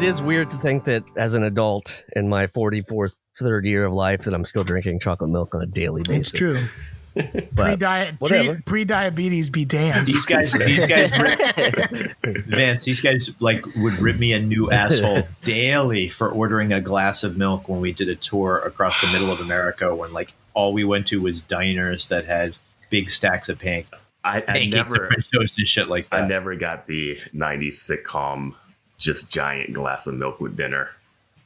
is weird to think that as an adult in my 44th, third year of life that I'm still drinking chocolate milk on a daily basis. It's true. Pre-diabetes be damned. These guys, Vance, these guys like would rip me a new asshole daily for ordering a glass of milk when we did a tour across the middle of America when like all we went to was diners that had big stacks of pancakes and French toast and shit like that. I never got the 90s sitcom just giant glass of milk with dinner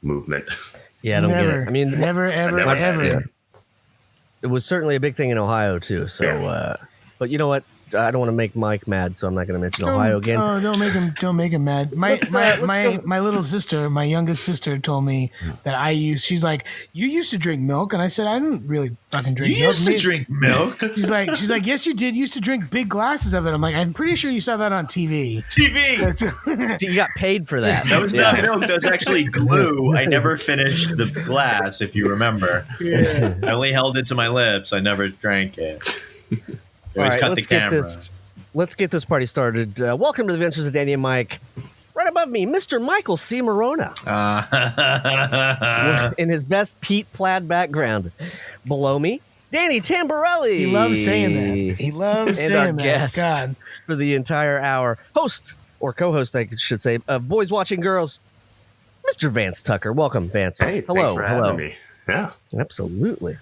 movement. Yeah, I don't get it. I mean, never, ever. Yeah. It was certainly a big thing in Ohio too. So, Yeah. But you know what? I don't want to make Mike mad, so I'm not going to mention Ohio again. Oh, don't make him mad. My little sister, my youngest sister, told me that she's like, you used to drink milk, and I said I didn't really fucking drink milk. You used to drink milk. She's like, yes, you did. You used to drink big glasses of it. I'm like, I'm pretty sure you saw that on TV. You got paid for that. That was not milk. That was actually glue. I never finished the glass, if you remember. Yeah. I only held it to my lips. I never drank it. All right, let's get this party started. Welcome to the Adventures of Danny and Mike. Right above me, Mr. Michael C. Maronna. In his best Pete Plaid background. Below me, Danny Tamberelli. He loves saying that. He loves saying our that. Guest God. For the entire hour. Host, or co-host, I should say, of Boys Watching Girls, Mr. Vance Tucker. Welcome, Vance. Hey, thanks for having me. Yeah. Absolutely.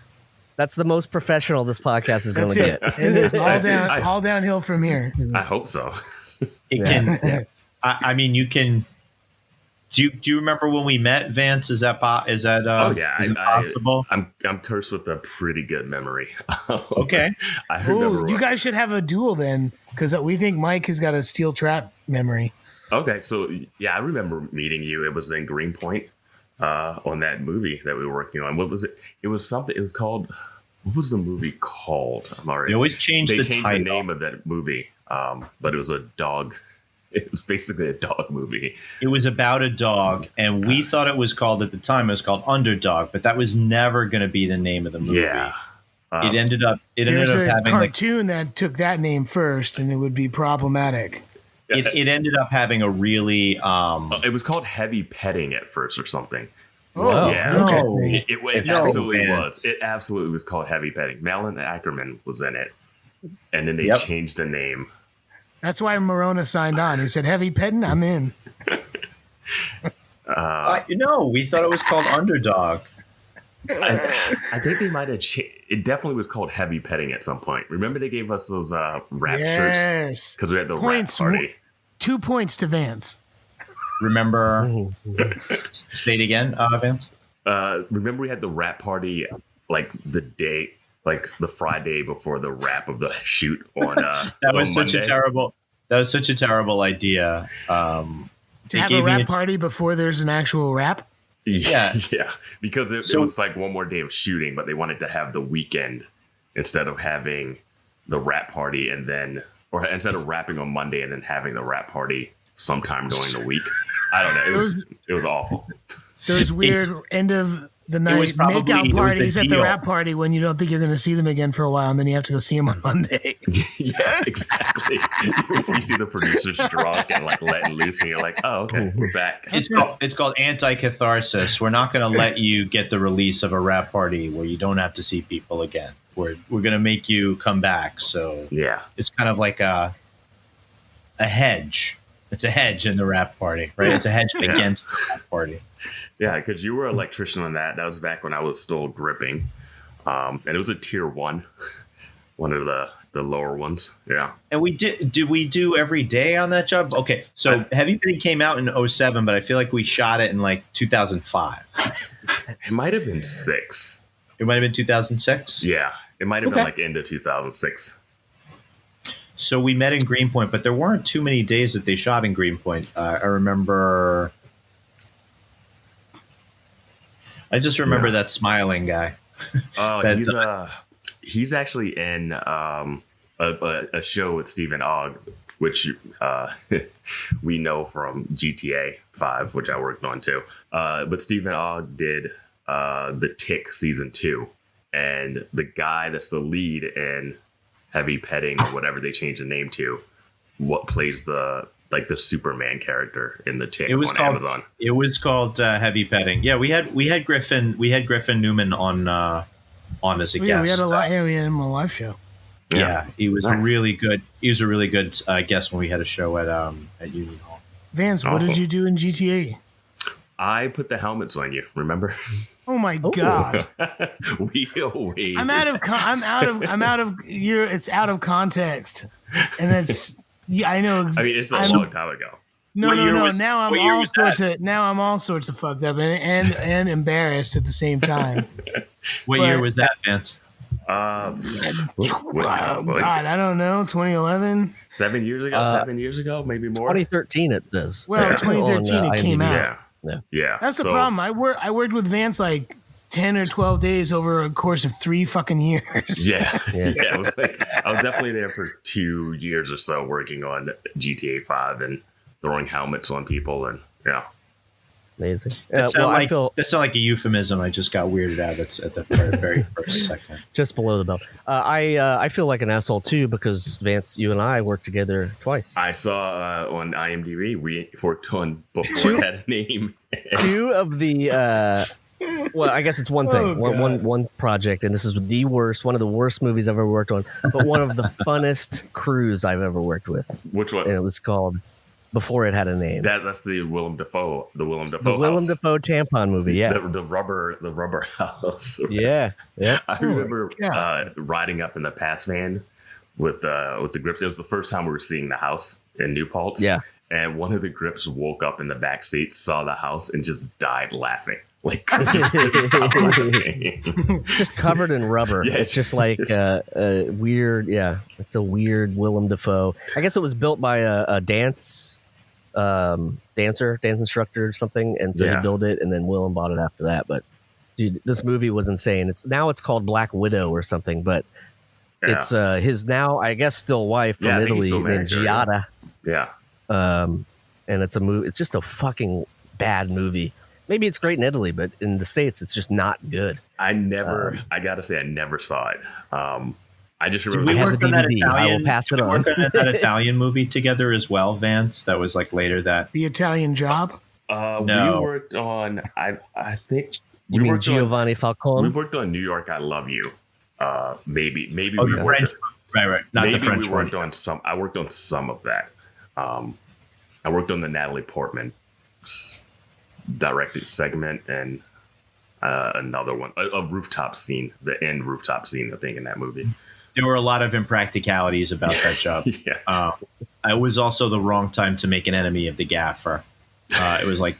That's the most professional this podcast is going to get. It is all downhill from here. I hope so. It can. Yeah. I mean, you can. Do you remember when we met, Vance? Is that is it possible? I'm cursed with a pretty good memory. Okay. I remember. You guys should have a duel then, because we think Mike has got a steel trap memory. Okay, so yeah, I remember meeting you. It was in Greenpoint. On that movie that we were working on. What was it? It was something. It was called. What was the movie called? I'm already. They always changed the name of that movie. But it was a dog. It was basically a dog movie. It was about a dog, and we thought it was called at the time. It was called Underdog, but that was never going to be the name of the movie. Yeah. It ended up. There's a having cartoon that took that name first, and it would be problematic. It ended up having a really. It was called Heavy Petting at first or something. Oh, yeah. Interesting. It absolutely was. It absolutely was called Heavy Petting. Malin Ackerman was in it. And then they changed the name. That's why Maronna signed on. He said, heavy petting, I'm in. We thought it was called Underdog. I think they might have it definitely was called Heavy Petting at some point. Remember they gave us those rap shirts? Because we had the rap party. 2 points to Vance. Remember? Say it again, Vance. Remember we had the rap party like the day, like the Friday before the wrap of the shoot on. That was such a terrible idea. To have a rap party before there's an actual rap. Yeah, because it was like one more day of shooting, but they wanted to have the weekend instead of having the rap party or instead of rapping on Monday and then having the rap party sometime during the week. I don't know. It was awful. Those weird end of the night makeout parties at the rap party when you don't think you're going to see them again for a while, and then you have to go see them on Monday. Yeah, exactly. You see the producers drunk and like letting loose, and you're like, "Oh, okay, we're back." It's called anti-catharsis. We're not going to let you get the release of a rap party where you don't have to see people again. We're going to make you come back. So yeah, it's kind of like a hedge. It's a hedge in the rap party, right? It's a hedge against the rap party. Yeah, because you were an electrician on that. That was back when I was still gripping. And it was a tier 1, one of the lower ones. Yeah. And did we do every day on that job? Okay, so Heavy Petting came out in 2007, but I feel like we shot it in like 2005. It might have been 6. It might have been 2006? Yeah, it might have been like into 2006. So we met in Greenpoint, but there weren't too many days that they shot in Greenpoint. I remember... I just remember that smiling guy. Oh, he's actually in a show with Stephen Ogg, which we know from GTA 5, which I worked on too. But Stephen Ogg did The Tick season 2, and the guy that's the lead in Heavy Petting or whatever they changed the name to, what plays the like the Superman character in the Tick on Amazon. It was called Heavy Petting. Yeah, we had Griffin Newman on as a guest. We had a lot. Yeah, we had him on a live show. Yeah, he was nice. a really good guest when we had a show at Union Hall. Vance, what did you do in GTA? I put the helmets on you. Remember? Oh my god! I'm out of. It's out of context, and that's. Yeah, I know. I mean, it's a long time ago. No. Now I'm all sorts of fucked up and embarrassed at the same time. What year was that, Vance? God, I don't know. 2011. 7 years ago. 7 years ago, maybe more. 2013. It says. Well, 2013 it came out. Yeah. That's the problem. I worked with Vance like 10 or 12 days over a course of 3 fucking years. Yeah. I was definitely there for 2 years or so working on GTA 5 and throwing helmets on people, and amazing. That sounds like a euphemism. I just got weirded out. That's at the very first second. Just below the belt. I feel like an asshole too because Vance, you and I worked together twice. I saw on IMDb we worked on before it had a name. 2 of the well, I guess it's one thing, one project, and this is one of the worst movies I've ever worked on, but one of the funnest crews I've ever worked with. Which one? And it was called Before It Had a Name. That's the Willem Dafoe. The Willem Dafoe tampon movie. Yeah, the rubber house. Yeah. I remember riding up in the pass van with the grips. It was the first time we were seeing the house in New Paltz. Yeah, and one of the grips woke up in the back seat, saw the house, and just died laughing. Like just covered in rubber. Yeah, it's just like a weird. Yeah, it's a weird Willem Dafoe. I guess it was built by a dance instructor or something, and so he built it, and then Willem bought it after that. But dude, this movie was insane. It's called Black Widow or something, but it's his now I guess still wife from Italy named Giada. Yeah. And it's a movie. It's just a fucking bad movie. Maybe it's great in Italy, but in the States, it's just not good. I gotta say, I never saw it. I just remember we worked on that I will pass it on. We worked on that Italian movie together as well, Vance. That was like later that. The Italian Job? No. We worked on, I think. You mean Giovanni Falcone? We worked on New York, I Love You. Maybe we worked. French. Right. Not maybe the French we worked on some. I worked on some of that. I worked on the Natalie Portman directed segment and another one, a rooftop scene, the end rooftop scene, I think, in that movie. There were a lot of impracticalities about that job. Yeah. It was also the wrong time to make an enemy of the gaffer. It was like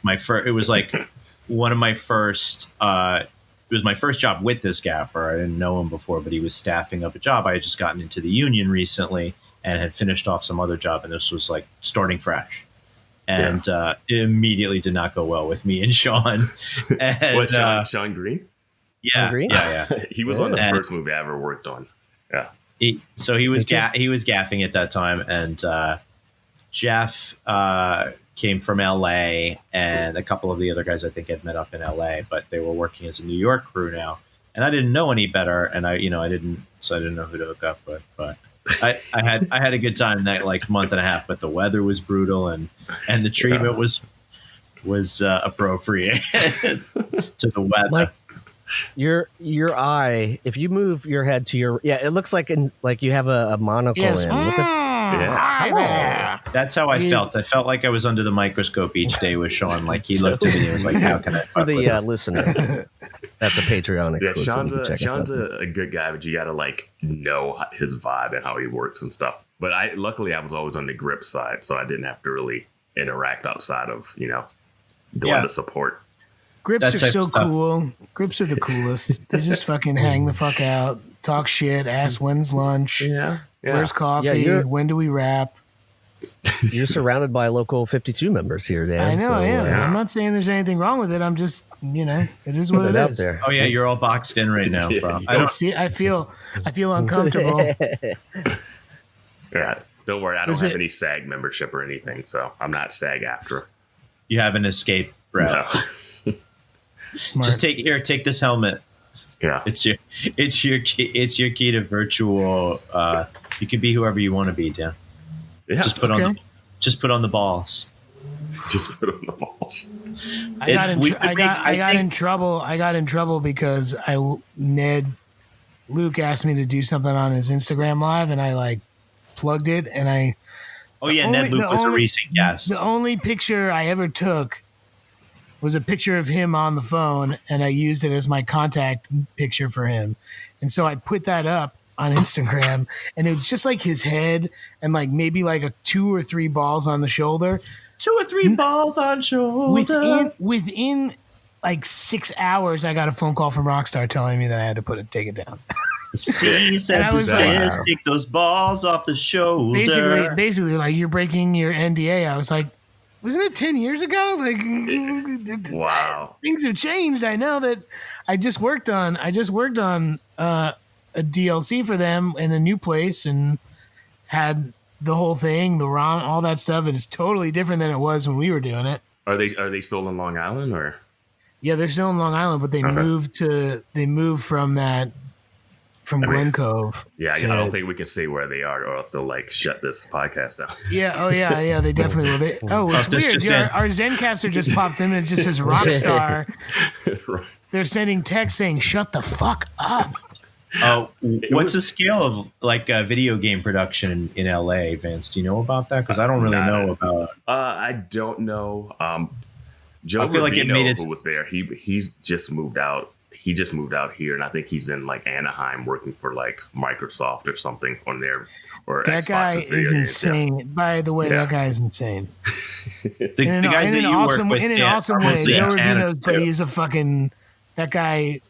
one of my first. It was my first job with this gaffer. I didn't know him before, but he was staffing up a job. I had just gotten into the union recently and had finished off some other job, and this was like starting fresh. And it immediately did not go well with me and Sean. And, what, Sean Green? Yeah, Sean Green? yeah. He was on the first movie I ever worked on. Yeah. He was gaffing at that time, and Jeff came from LA, and a couple of the other guys I think had met up in LA, but they were working as a New York crew now, and I didn't know any better, and I didn't know who to hook up with, but I had a good time that like month and a half, but the weather was brutal, and the treatment was appropriate to the weather. Mike, your eye, if you move your head to your it looks like you have a monocle in. That's how I felt. I felt like I was under the microscope each day with Sean. Like he looked at me and he was like, "How can I?" For the listener, that's a Patreon exclusive. Yeah, Sean's a good guy, but you got to like know his vibe and how he works and stuff. But luckily I was always on the grip side, so I didn't have to really interact outside of going to support. Grips are so cool. Grips are the coolest. They just fucking hang the fuck out, talk shit, ask when's lunch, where's coffee, when do we wrap. You're surrounded by local 52 members here, Dan. I know, I'm not saying there's anything wrong with it. I'm just, it is what it is. Oh yeah, you're all boxed in right now, bro. I feel uncomfortable. Yeah, don't worry. I don't have any SAG membership or anything, so I'm not SAG after. You haven't escaped, bro. No. Smart. Just take this helmet. Yeah, it's your key to virtual. You can be whoever you want to be, Dan. Yeah, just put on Just put on the balls. Just put on the balls. I got in trouble. I got in trouble because Luke asked me to do something on his Instagram live, and I like plugged it, and I. Oh yeah, Ned Luke was a recent guest. The only picture I ever took was a picture of him on the phone, and I used it as my contact picture for him. And so I put that up on Instagram, and it was just like his head and like maybe like a 2 or 3 balls on the shoulder. 2 or 3 balls on shoulder. Within like 6 hours, I got a phone call from Rockstar telling me that I had to take it down. See, said to stairs, take those balls off the shoulder. Basically, like, you're breaking your NDA. I was like, wasn't it 10 years ago? Like, wow, things have changed. I know that I just worked on a DLC for them in a new place and had the whole thing, the ROM, all that stuff, and it's totally different than it was when we were doing it. Are they still in Long Island or? Yeah, they're still in Long Island, but they moved from Glen Cove. Yeah, I don't think we can say where they are, or else they'll like shut this podcast down. Yeah, yeah, they definitely will. It's weird. Yeah, our Zencaster just popped in and it just says Rockstar. Right. They're sending text saying, "Shut the fuck up." Oh, what's the scale of like video game production in LA, Vance? Do you know about that? Because I don't really know about. I don't know. Joe I feel like it made it. Who was there? He just moved out. He just moved out here, and I think he's in like Anaheim working for like Microsoft or something on there. Or that Xbox's guy is insane. Yeah. By the way, that guy is insane. in an awesome way. Joe Rubino, but he's a fucking that guy.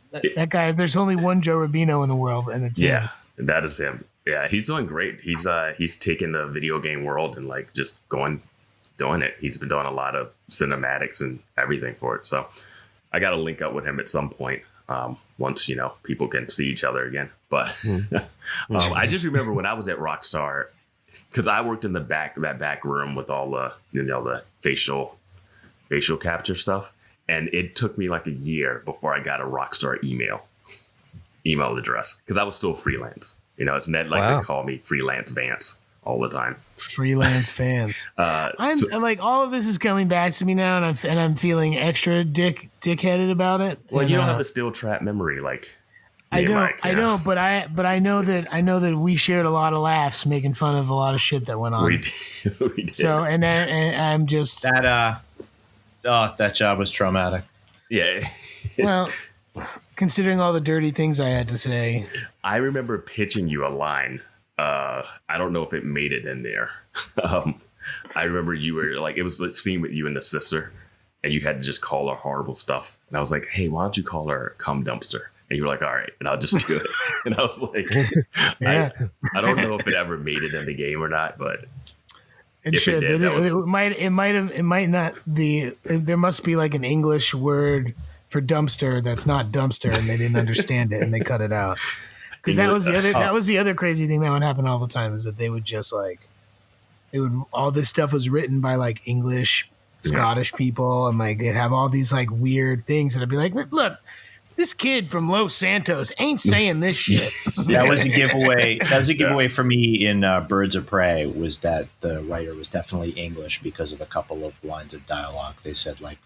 There's only one Joe Rubino in the world, and it's him. That is him. Yeah, he's doing great. He's taken the video game world and like just doing it. He's been doing a lot of cinematics and everything for it. So I got to link up with him at some point. Once people can see each other again. But I just remember when I was at Rockstar, because I worked in that back room with all the facial capture stuff, and it took me like a year before I got a Rockstar email address because I was still freelance. It's Ned like to call me freelance Vance all the time. Freelance fans. I'm like, all of this is coming back to me now, and I'm feeling extra dickheaded about it. Well, and, you don't have a steel trap memory like I don't, but I know that we shared a lot of laughs making fun of a lot of shit that went on. We did. So and I'm just that job was traumatic. Yeah. Well, considering all the dirty things I had to say, I remember pitching you a line. I don't know if it made it in there. I remember you were like, it was a scene with you and the sister, and you had to just call her horrible stuff. And I was like, hey, why don't you call her cum dumpster? And you were like, all right, and I'll just do it. And I was like, I don't know if it ever made it in the game or not, but it should. It might not. There must be like an English word for dumpster that's not dumpster, and they didn't understand it, and they cut it out. Because that was the other crazy thing that would happen all the time is that they would just like, all this stuff was written by like English, Scottish people, and like they'd have all these like weird things, and I'd be like, look, this kid from Los Santos ain't saying this shit. That was a giveaway. That was a giveaway for me in Birds of Prey, was that the writer was definitely English because of a couple of lines of dialogue. They said like,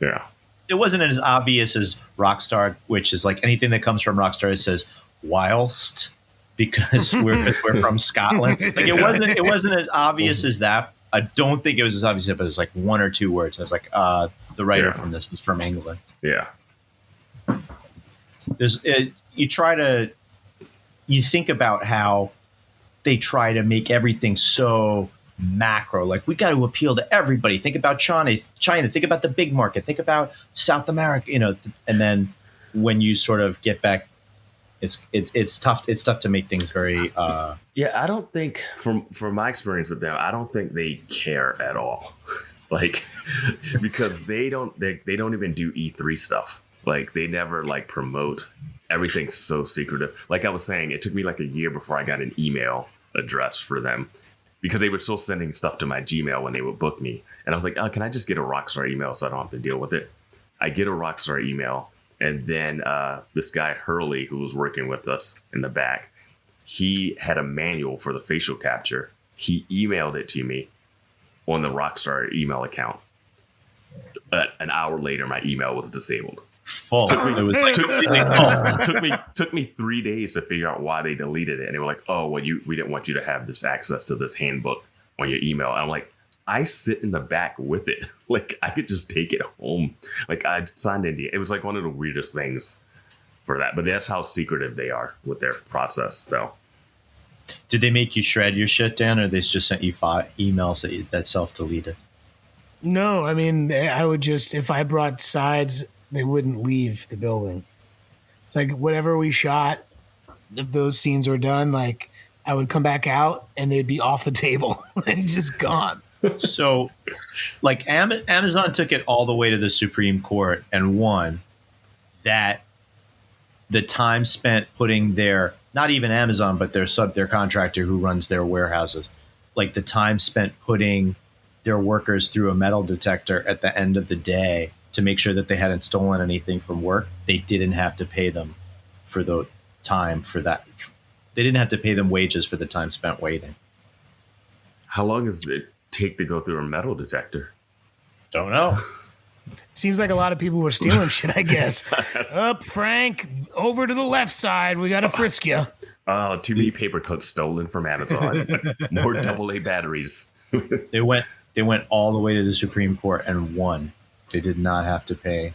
it wasn't as obvious as Rockstar, which is like anything that comes from Rockstar says whilst, because we're from Scotland. Like it wasn't as obvious as that. I don't think it was as obvious, but it was like 1 or 2 words. I was like, the writer from this was from England. Yeah. You think about how they try to make everything so macro. Like, we got to appeal to everybody. Think about China. Think about the big market. Think about South America. And then when you sort of get back, it's tough. It's tough to make things very. I don't think from my experience with them, I don't think they care at all. Like, because they don't even do E3 stuff. Like, they never like promote. Everything's so secretive. Like I was saying, it took me like a year before I got an email address for them, because they were still sending stuff to my Gmail when they would book me. And I was like, oh, can I just get a Rockstar email so I don't have to deal with it? I get a Rockstar email. And then this guy, Hurley, who was working with us in the back, he had a manual for the facial capture. He emailed it to me on the Rockstar email account. An hour later, my email was disabled. Full. Took me 3 days to figure out why they deleted it, and they were like, "Oh, well, we didn't want you to have this access to this handbook on your email." And I'm like, I sit in the back with it. Like, I could just take it home. Like, I signed NDA. It was like one of the weirdest things for that. But that's how secretive they are with their process, though. Did they make you shred your shit, Dan, or they just sent you 5 emails that self-deleted? No, I mean, I would just, if I brought sides, they wouldn't leave the building. It's like whatever we shot, if those scenes were done, like I would come back out and they'd be off the table and just gone. So, like, Amazon took it all the way to the Supreme Court and won that the time spent putting their, not even Amazon, but their contractor who runs their warehouses, like the time spent putting their workers through a metal detector at the end of the day to make sure that they hadn't stolen anything from work, they didn't have to pay them for the time for that. They didn't have to pay them wages for the time spent waiting. How long does it take to go through a metal detector? Don't know. Seems like a lot of people were stealing shit, I guess. Up, Frank, over to the left side. We got to frisk you. Oh, too many paper clips stolen from Amazon. More AA batteries. They went all the way to the Supreme Court and won. They did not have to pay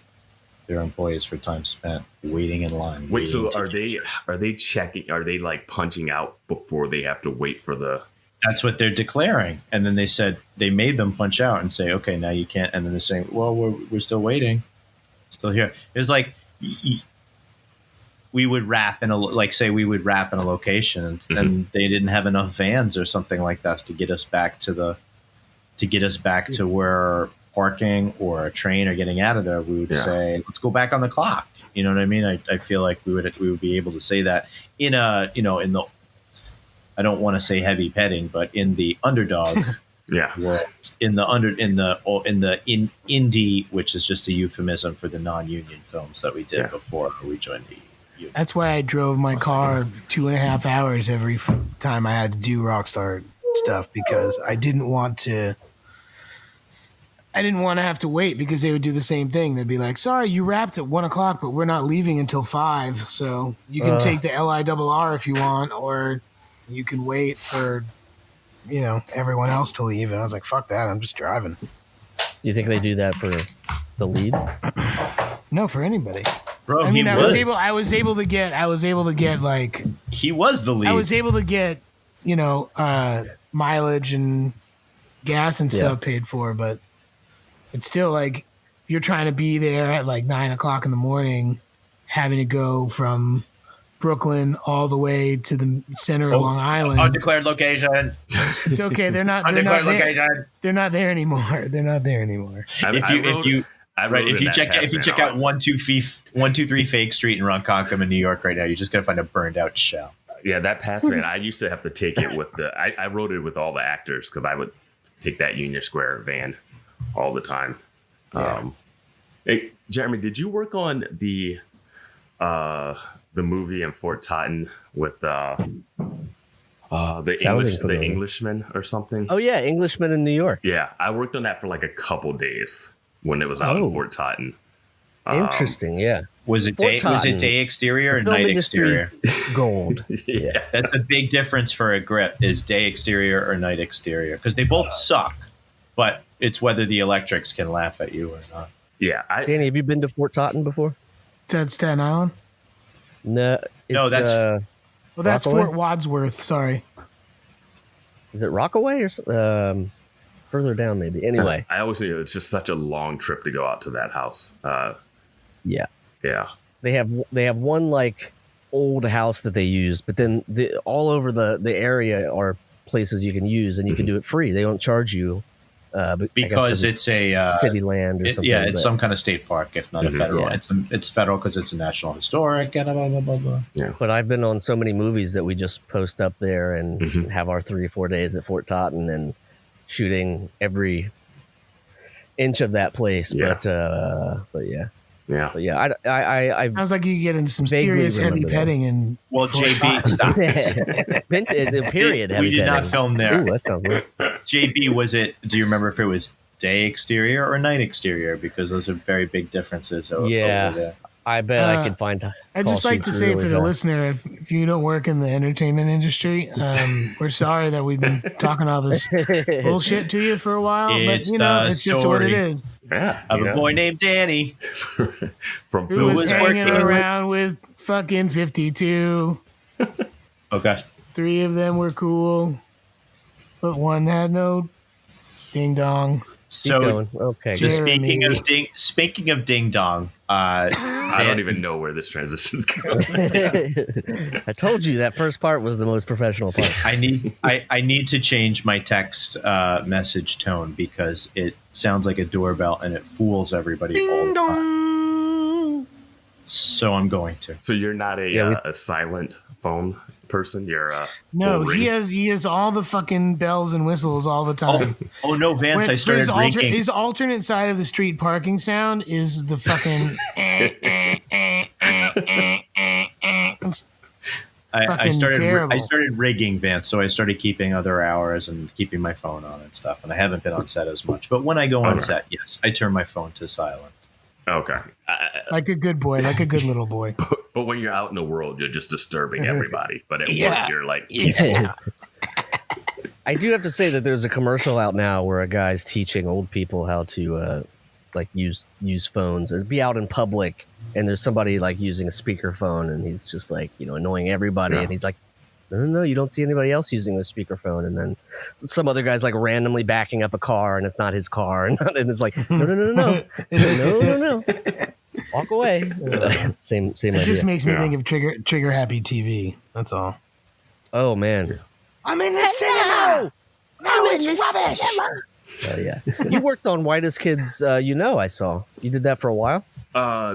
their employees for time spent waiting in line. Wait, so are they checking? Are they like punching out before they have to wait for the? That's what they're declaring. And then they said they made them punch out and say, okay, now you can't. And then they're saying, well, we're still waiting. Still here. It was like we would wrap in a location and they didn't have enough vans or something like that to get us back to where parking or a train or getting out of there. We would say, let's go back on the clock. You know what I mean? I feel like we would be able to say that in the, I don't want to say heavy petting, but in the underdog world, in indie, which is just a euphemism for the non-union films that we did before we joined the union. That's why I drove my car 2.5 hours every time I had to do Rockstar stuff, because I didn't want to have to wait, because they would do the same thing. They'd be like, sorry, you wrapped at 1 o'clock, but we're not leaving until 5. So you can take the LIRR if you want, or you can wait for, everyone else to leave. And I was like, fuck that. I'm just driving. Do you think they do that for the leads? No, for anybody. Bro, I mean, I was able to get like, he was the lead. I was able to get, mileage and gas and stuff paid for, but it's still like you're trying to be there at like 9 o'clock in the morning, having to go from Brooklyn all the way to the center of Long Island. Undeclared location. It's okay. They're not there anymore. They're not there anymore. If you check out 123 Fake Street in Ronkonkoma in New York right now, you're just gonna find a burned out shell. Yeah, that Passman, I used to have to take it with I wrote it with all the actors because I would take that Union Square van all the time. Yeah. Hey, Jeremy, did you work on the movie in Fort Totten with the Englishman or something? Oh yeah, Englishman in New York. Yeah, I worked on that for like a couple days when it was out in Fort Totten. Interesting, yeah. Was it day exterior or night exterior? Gold. Yeah. That's a big difference for a grip, is day exterior or night exterior, because they both suck, but it's whether the electrics can laugh at you or not. Yeah. Danny, have you been to Fort Totten before? Is that Staten Island? No, that's Rockaway? Fort Wadsworth. Sorry. Is it Rockaway or further down maybe? Anyway, I always knew it's just such a long trip to go out to that house. Yeah. They have one like old house that they use, but then all over the area are places you can use, and you can do it free. They don't charge you because it's a city land or something. Yeah, it's some kind of state park, if not a federal. Yeah. It's federal because it's a national historic. Blah, blah, blah, blah, blah. Yeah. But I've been on so many movies that we just post up there and have our 3 or 4 days at Fort Totten and shooting every inch of that place. Yeah. But yeah. Yeah. But yeah, I sounds like you get into some serious heavy petting and JB, stop. Period heavy petting. We did not film there. Ooh, that sounds weird. JB, do you remember if it was day exterior or night exterior? Because those are very big differences. Over there. I bet I could find. I'd just like to say for the listener, if you don't work in the entertainment industry, we're sorry that we've been talking all this bullshit to you for a while. But it's just what it is. Yeah, of a boy named Danny who was hanging around with fucking 52. Okay. 3 of them were cool, but 1 had no ding dong. So okay. Speaking of ding dong, I don't even know where this transition's going. I told you that first part was the most professional part. I need to change my text message tone because it sounds like a doorbell and it fools everybody all the time. So I'm going to. So you're not a silent phone person? You're no. He has all the fucking bells and whistles all the time. Oh no, Vance! I started ringing. His alternate side of the street parking sound is the fucking. I started rigging, Vance, so I started keeping other hours and keeping my phone on and stuff. And I haven't been on set as much, but when I go on set, yes, I turn my phone to silent. Okay. Like a good boy, like a good little boy. But when you're out in the world, you're just disturbing everybody. But at work, you're like peaceful. I do have to say that there's a commercial out now where a guy's teaching old people how to use phones or be out in public, and there's somebody like using a speakerphone, and he's just like annoying everybody, and he's like, no, you don't see anybody else using their speakerphone, and then some other guy's like randomly backing up a car, and it's not his car, and it's like no, walk away. Same It idea. just makes me think of Trigger Happy TV. That's all. Oh man, I'm in the cinema. No, it's rubbish. Oh yeah, you worked on Whitest Kids. I saw you did that for a while.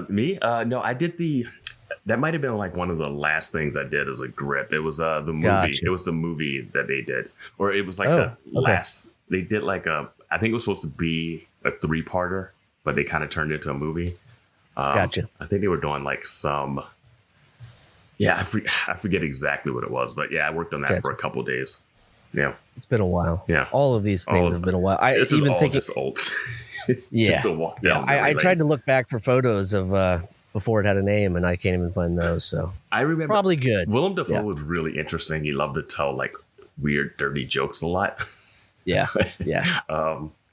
Me? No, I did that might have been like one of the last things I did as a grip. It was the movie. Gotcha. It was the movie that they did, or it was like last. They did like I think it was supposed to be a 3-parter, but they kind of turned it into a movie. Gotcha. I think they were doing like some. Yeah, I forget exactly what it was, but yeah, I worked on that for a couple of days. Yeah, it's been a while. Yeah, all of these things have been a while. This is all just old. Yeah, to walk down I tried to look back for photos of before it had a name, and I can't even find those. So I remember probably good. Willem Dafoe was really interesting. He loved to tell like weird, dirty jokes a lot. Yeah, yeah.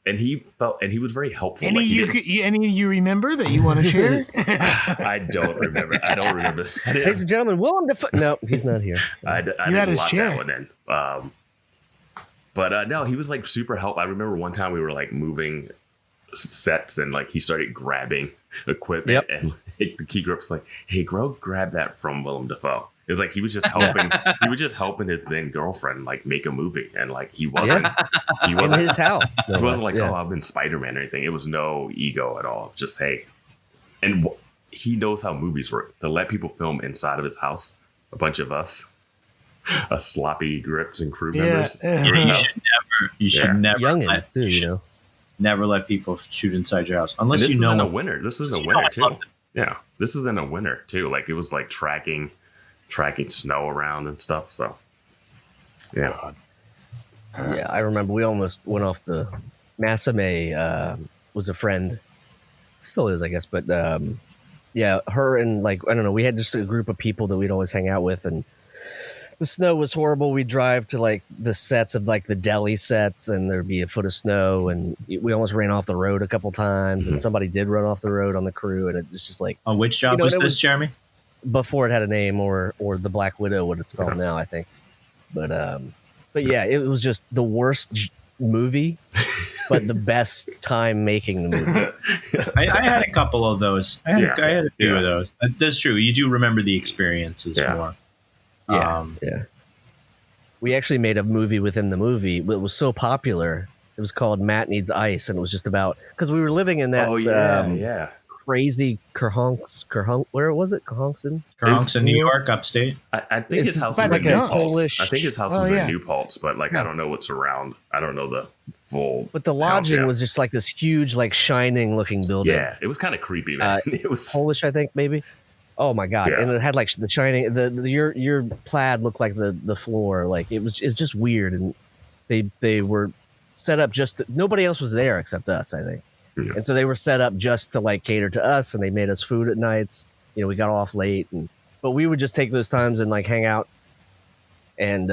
And he was very helpful. Any you remember that you want to share? I don't remember. Ladies and gentlemen, Willem Dafoe. No, he's not here. I didn't lock that one in. But no, he was like super helpful. I remember one time we were like moving sets and like he started grabbing equipment and like, the key grip's like, hey, grab that from Willem Dafoe. It was like he was just helping. He was just helping his then girlfriend like make a movie, and like he wasn't in his house. He wasn't like, oh, I've been Spider-Man or anything. It was no ego at all. Just hey, and he knows how movies work. To let people film inside of his house, a bunch of us, a sloppy grips and crew members. You should never youngin too, never let people shoot inside your house unless this you know in a winter. This is in a winter too. Yeah, this is in a winter too. Like it was like tracking snow around and stuff. So yeah. Yeah, I remember we almost went off the Massame was a friend, still is, I guess, but yeah, her and like I don't know, we had just a group of people that we'd always hang out with, and the snow was horrible. We'd drive to like the sets of like the deli sets, and there'd be a foot of snow, and we almost ran off the road a couple times, and somebody did run off the road on the crew, and it was just like, on which job was this, Jeremy? Before it had a name, or the Black Widow, what it's called now, I think. But yeah, it was just the worst movie, but the best time making the movie. I had a couple of those. I had a few of those. That's true. You do remember the experiences more. Yeah, yeah. We actually made a movie within the movie. It was so popular. It was called Matt Needs Ice, and it was just about because we were living in that crazy Kerhonks. Where was it? Kerhonks in New York, upstate. I think his house was like in New Paltz. I think his house was in New Paltz, but like I don't know what's around. I don't know the full. But the lodging was just like this huge, like shining looking building. Yeah, it was kind of creepy, man. It was Polish, I think, maybe. Oh my god! Yeah. And it had like the shining. Your plaid looked like the floor. Like it's just weird, and they were set up nobody else was there except us, I think. Yeah. And so they were set up just to like cater to us, and they made us food at nights. You know, we got off late, but we would just take those times and like hang out and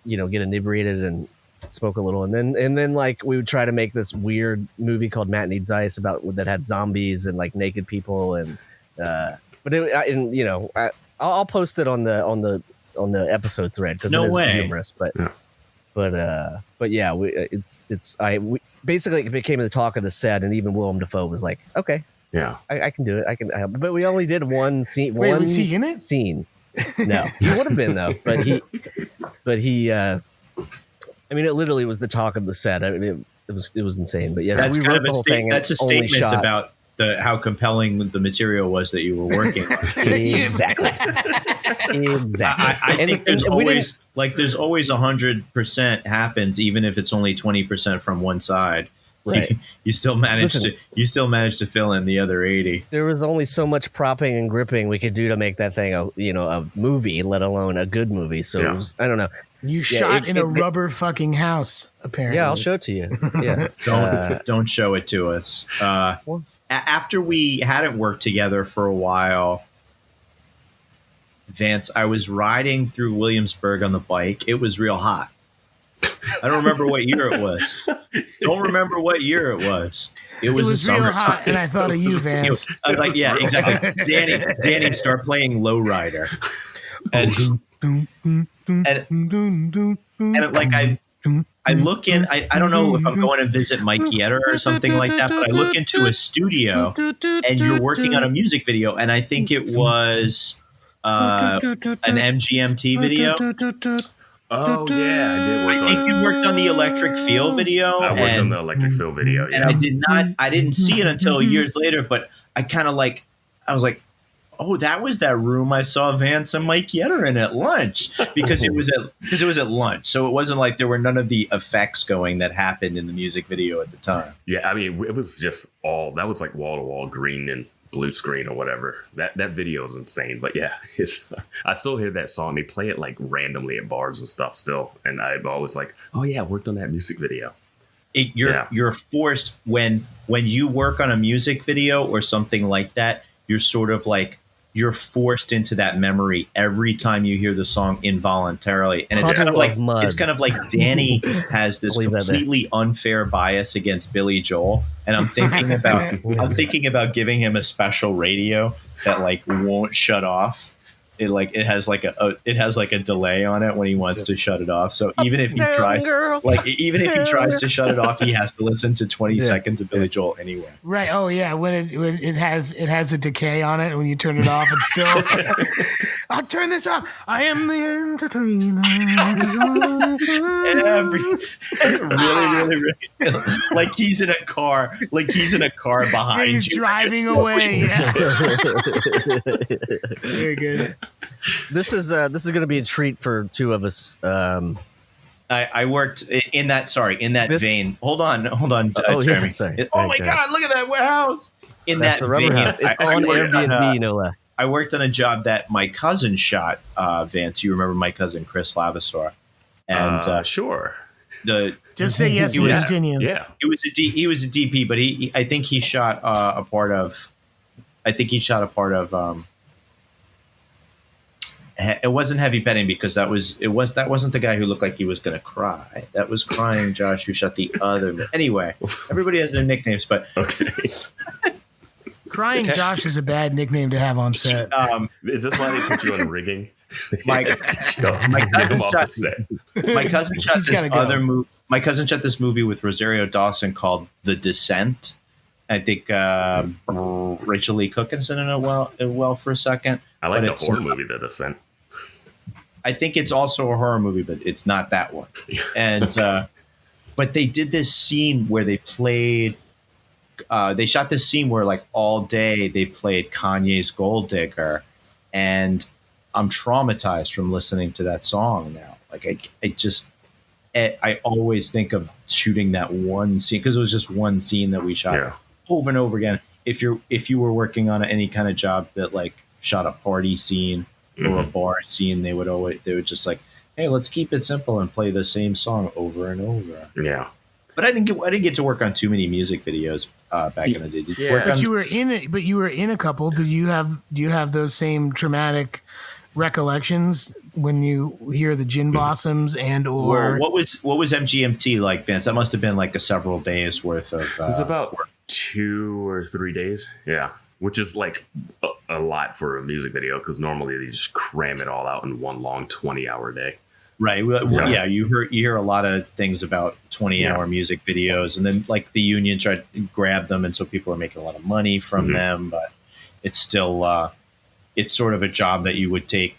you know, get inebriated and smoke a little, and then like we would try to make this weird movie called Matt Needs Ice that had zombies and like naked people, and you know, I'll post it on the episode thread because it is humorous, but yeah, we basically it became the talk of the set, and even Willem Dafoe was like, okay, yeah, I can do it, I can, but we only did one scene. Wait, was he in it? Scene? No, he would have been though, but he. I mean, it literally was the talk of the set. I mean, it was insane. But yes, we wrote the whole thing. That's a statement about how compelling the material was that you were working on. Exactly. I think there's always 100% happens, even if it's only 20% from one side. Right. You still managed to fill in the other 80. There was only so much propping and gripping we could do to make that thing a movie, let alone a good movie. So it was, I don't know. You shot in a rubber fucking house, apparently. Yeah, I'll show it to you. Yeah. Don't show it to us. After we hadn't worked together for a while, Vance, I was riding through Williamsburg on the bike. It was real hot. I don't remember what year it was. It was real hot, and I thought of you, Vance. I was like, yeah, exactly. Danny, start playing Lowrider. And like I look in, I don't know if I'm going to visit Mike Yetter or something like that, but I look into a studio and you're working on a music video, and I think it was an MGMT video. Oh yeah, I did work on. I think you worked on the Electric Feel video. I worked on the Electric Feel video, yeah. And I didn't see it until years later, but I was like, oh, that was that room I saw Vance and Mike Yetter in at lunch, because it was at lunch. So it wasn't like there were none of the effects going that happened in the music video at the time. Yeah, I mean, it was just that was like wall to wall green and blue screen or whatever. That video is insane. But yeah, I still hear that song. They play it like randomly at bars and stuff still, and I'm always like, oh yeah, I worked on that music video. You're forced when you work on a music video or something like that, you're sort of like, you're forced into that memory every time you hear the song involuntarily. And it's kind of like Danny has this completely unfair bias against Billy Joel. And I'm thinking about giving him a special radio that like won't shut off. It has like a delay on it when he wants to shut it off. So even if he tries to shut it off, he has to listen to 20 seconds of Billy Joel anyway. Right. Oh yeah. When it has a decay on it when you turn it off, and still I'll turn this off. I am the entertainer. Really like he's in a car behind you. He's driving away. Yeah. Very good. This is going to be a treat for two of us. I worked in that vein. Hold on, Jeremy. Yeah, sorry. Oh my God, look at that warehouse. That's the rubber house. It's on Airbnb, no less. I worked on a job that my cousin shot, Vance. You remember my cousin Chris Lavasor? And sure. Just say yes and continue. Yeah. He was a DP, but I think he shot a part of it wasn't Heavy Petting, because that wasn't the guy who looked like he was going to cry. That was Crying Josh, who shot the other. Anyway, everybody has their nicknames, but okay. Crying Josh is a bad nickname to have on set. Is this why they put you on rigging? My cousin shot this movie with Rosario Dawson called The Descent. I think Rachel Lee Cook's in it well for a second. I like the horror movie, The Descent. I think it's also a horror movie, but it's not that one. And but they did this scene where they played. They shot this scene where like all day they played Kanye's Gold Digger, and I'm traumatized from listening to that song now. Like I always think of shooting that one scene, because it was just one scene that we shot over and over again. If you were working on any kind of job that like shot a party scene or a bar scene, they would just like, hey, let's keep it simple and play the same song over and over. Yeah. But I didn't get to work on too many music videos back in the day. Did you work but on? you were in a couple. Do you have those same traumatic recollections when you hear the Gin Blossoms and or what was MGMT like, Vance? That must have been like a several days worth of. It was about 2 or 3 days. Yeah. Which is like a lot for a music video because normally they just cram it all out in one long 20-hour day. Right. Yeah. You hear a lot of things about 20-hour music videos, and then like the union tried to grab them, and so people are making a lot of money from them. But it's still it's sort of a job that you would take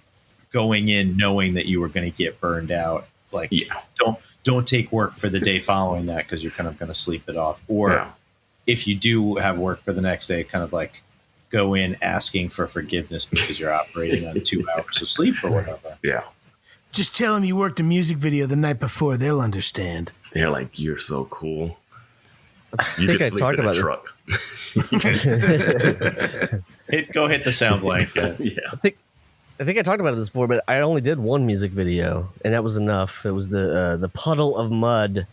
going in knowing that you were going to get burned out. Like, don't take work for the day following that because you're kind of going to sleep it off. Or if you do have work for the next day, kind of like go in asking for forgiveness because you're operating on 2 hours of sleep or whatever. Yeah. just tell them you worked a music video the night before. They'll understand. They're like, you're so cool. You think I talked about truck. Go hit the sound blanket. Yeah. I think I talked about this before, but I only did one music video, and that was enough. It was the Puddle of Mud.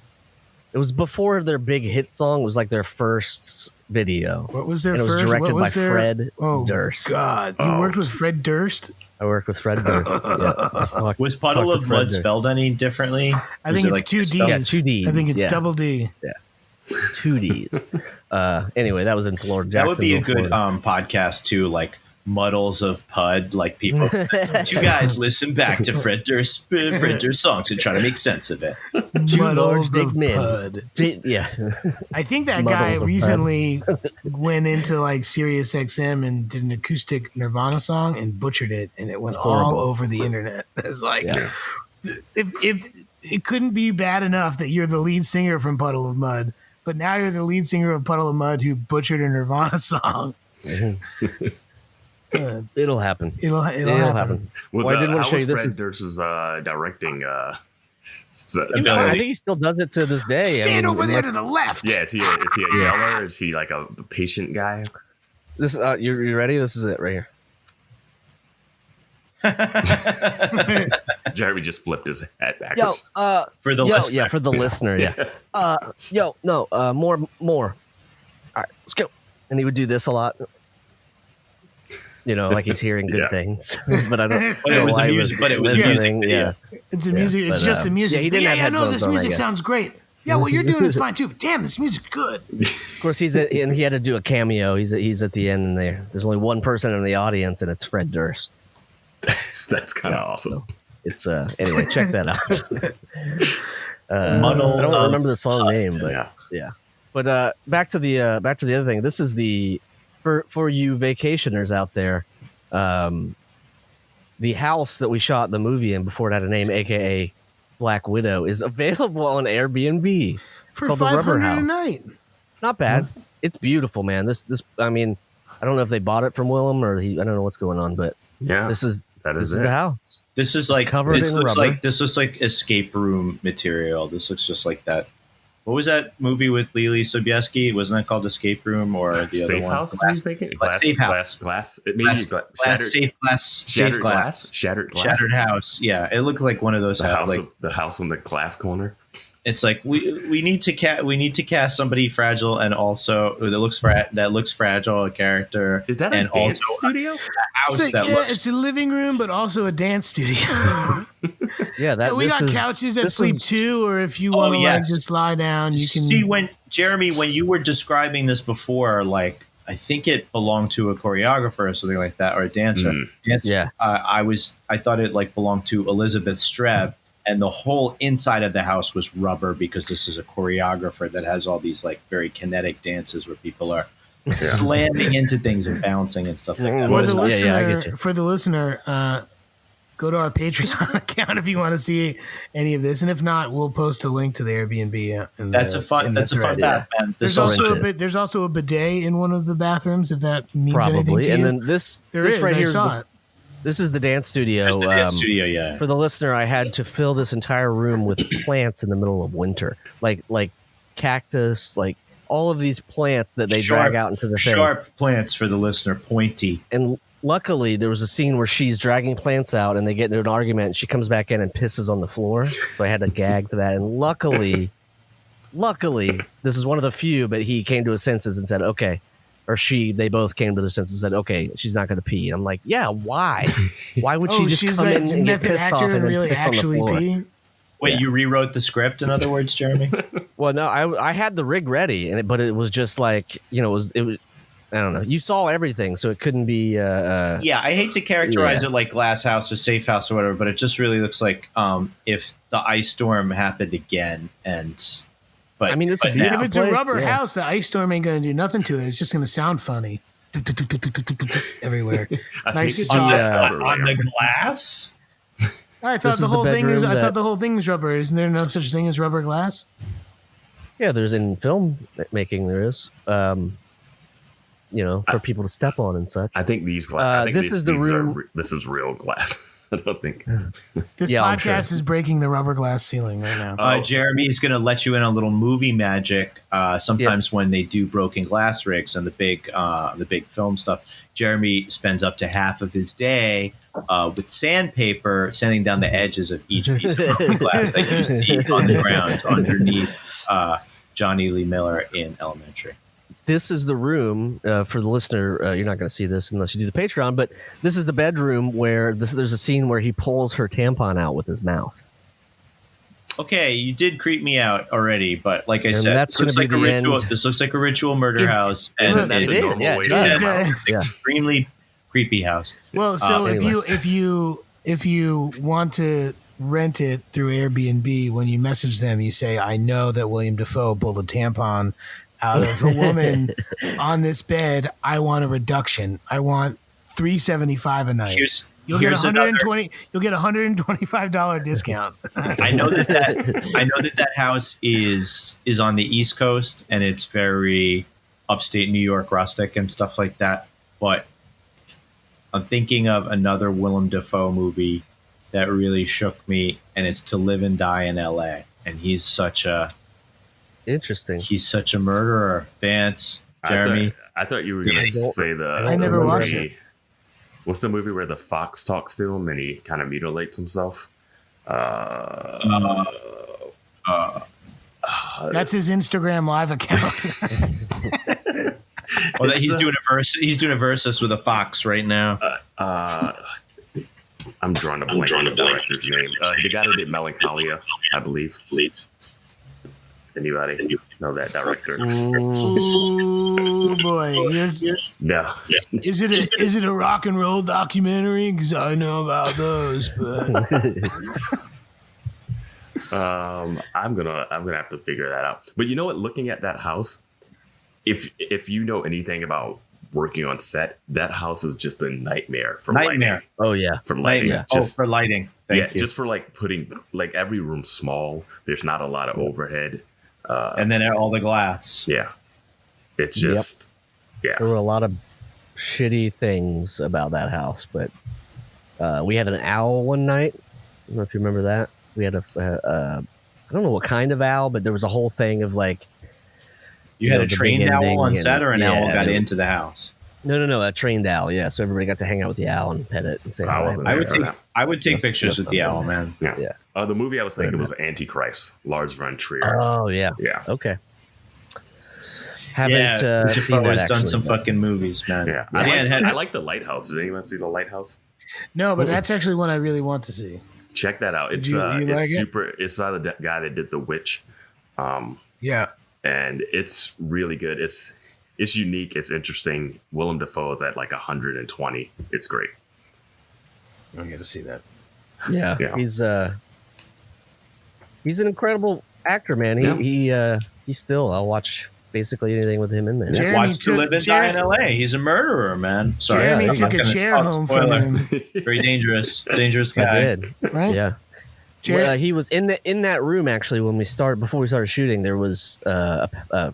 It was before their big hit song. It was like their first video. What was their and first? It was directed by Fred Durst. God, you worked with Fred Durst? I worked with Fred Durst. Yeah. Was Puddle of Mud spelled any differently? I think it's like 2 Ds. Yeah, 2 Ds. I think it's double D. Yeah. 2 Ds. Anyway, that was in Florida. That would be a good podcast too, like Muddles of Pud. Like people, two guys listen back to Fred Durst songs and try to make sense of it. Two large big men. Yeah. I think that guy recently went into like Sirius XM and did an acoustic Nirvana song and butchered it, and it went all over the internet. It's like, if it couldn't be bad enough that you're the lead singer from Puddle of Mud, but now you're the lead singer of Puddle of Mud who butchered a Nirvana song. It'll happen. It'll happen. Well, I did want to show you this. Fred Durst's directing. I think he still does it to this day. Stand over there to the left. Yeah, is he a yeller? Is he like a patient guy? This you ready? This is it right here. Jeremy just flipped his hat backwards. For the listener. Yeah, for the listener. Yeah. More. All right, let's go. And he would do this a lot. You know, like he's hearing good things, but I don't. But it was a music. But it was listening. Yeah, it's a music. It's just the music. Yeah, he didn't have no, this music sounds great. Yeah, what you're doing is fine too. But damn, this music's good. Of course, and he had to do a cameo. He's at the end there. There's only one person in the audience, and it's Fred Durst. That's kind of awesome. It's anyway. Check that out. I Muddle don't remember the song name, but yeah. But back to the other thing. This is the. For you vacationers out there, the house that we shot the movie in before it had a name, aka Black Widow, is available on Airbnb. It's for called the Rubber $500 House. a night. It's not bad. It's beautiful, man. This I mean, I don't know if they bought it from Willem or I don't know what's going on, but this is the house. This is like this looks like escape room material. This looks just like that. What was that movie with Lily Sobieski? Wasn't that called Escape Room or the Safe other one? House? Safe House. Glass. Shattered glass. Shattered house. Yeah, it looked like one of those. The house on the glass corner. It's like we need to cast somebody fragile and also that looks fragile, a character. Is that a dance studio? It's a living room, but also a dance studio. We got couches that sleep too, or if you want to just lie down, you can see. When Jeremy, when you were describing this before, like I think it belonged to a choreographer or something like that, or a dancer. I thought it like belonged to Elizabeth Streb. And the whole inside of the house was rubber because this is a choreographer that has all these like very kinetic dances where people are slamming into things and bouncing and stuff like that. For the listener, go to our Patreon account if you want to see any of this, and if not, we'll post a link to the Airbnb. That's a fun bath, man. There's also a bidet in one of the bathrooms if that means anything to you. And then this right here. Saw it. This is the dance studio. For the listener, I had to fill this entire room with plants in the middle of winter, like cactus, like all of these plants that they drag out into the thing. Sharp plants for the listener, pointy. And luckily, there was a scene where she's dragging plants out, and they get into an argument. And she comes back in and pisses on the floor, so I had to gag to that. And luckily, luckily, this is one of the few, but he came to his senses and said, okay. Or they both came to their senses and said, okay, she's not going to pee. I'm like, yeah, why? Why would she just come in and get pissed off and really actually pee? Wait, you rewrote the script, in other words, Jeremy? Well, no, I had the rig ready, but it was just like, it was I don't know. You saw everything, so it couldn't be. Yeah, I hate to characterize it like Glass House or Safe House or whatever, but it just really looks like if the ice storm happened again. But I mean, if it's a rubber house, the ice storm ain't going to do nothing to it. It's just going to sound funny everywhere. Nice on the glass. I thought the whole thing is. I thought the whole thing is rubber. Isn't there no such thing as rubber glass? Yeah, there's in film making. There is. For people to step on and such. I think these glass. This is the room. This is real glass. I don't think this podcast is breaking the rubber glass ceiling right now. Jeremy's going to let you in on a little movie magic. Sometimes when they do broken glass rigs and the big film stuff, Jeremy spends up to half of his day with sandpaper sanding down the edges of each piece of broken glass that you see on the ground underneath Johnny Lee Miller in Elementary. This is the room for the listener. You're not going to see this unless you do the Patreon, but this is the bedroom where there's a scene where he pulls her tampon out with his mouth. Okay, you did creep me out already, but like I said, this looks like a ritual. This looks like a ritual murder house, and extremely creepy house. Well, so if you want to rent it through Airbnb, when you message them, you say, "I know that William Dafoe pulled a tampon out of a woman on this bed. I want a reduction. I want $375 a night. You'll get $125 discount." I know that house is on the East Coast and it's very upstate New York rustic and stuff like that. But I'm thinking of another Willem Dafoe movie that really shook me, and it's To Live and Die in L.A. And he's such a murderer. Vance, Jeremy. I thought you were going to say I never watched it. What's the movie where the fox talks to him and he kind of mutilates himself? That's his Instagram live account. He's doing a versus with a fox right now. I'm drawing a blank on the director's name. The guy who did Melancholia, I believe. Anybody know that director? Oh boy! No. Is it a rock and roll documentary? Because I know about those. But I'm gonna have to figure that out. But you know what? Looking at that house, if you know anything about working on set, that house is just a nightmare for lighting. Oh yeah, for lighting. Yeah. For lighting. Thank you. Just for putting every room small. There's not a lot of overhead. And then all the glass. Yeah. It's just, There were a lot of shitty things about that house, but we had an owl one night. I don't know if you remember that. We had I don't know what kind of owl, but there was a whole thing of you had a trained owl on set, or an owl got into the house? No, a trained owl. Yeah, so everybody got to hang out with the owl and pet it and say hi. I would take pictures with the owl, man. Yeah. The movie I was thinking was Antichrist, Lars von Trier. Oh yeah. Yeah. Okay. Defoe has done some fucking movies, man. Yeah. I like The Lighthouse. Did anyone see The Lighthouse? No, but that's actually one I really want to see. Check that out. It's It's by the guy that did The Witch. Yeah. And it's really good. It's unique. It's interesting. Willem Dafoe is at 120. It's great. I get to see that. Yeah. He's an incredible actor, man. He's still. I'll watch basically anything with him in there. Jeremy watch To Live and Die in L.A. He's a murderer, man. Sorry, Jeremy took a chair home from him. Very dangerous guy. I did. Right? Yeah. He was in that room actually before we started shooting. There was a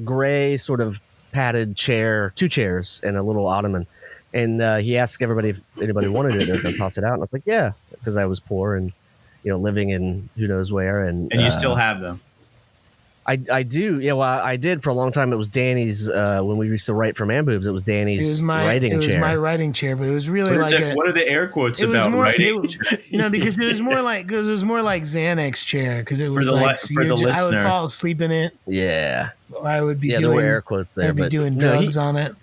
gray sort of padded chair, 2 chairs, and a little ottoman. And he asked everybody if anybody wanted it, and everybody tossed it out. And I was like, yeah, because I was poor and living in who knows where. And you still have them. I do. Yeah, well, I did for a long time. It was Danny's when we used to write for Man Boobs. It was Danny's writing chair. It was my writing chair, but it was really what are the air quotes about writing? Because it was more like Xanax chair because it was I would fall asleep in it. Yeah, or I would be doing there were air quotes there. I'd be doing drugs on it.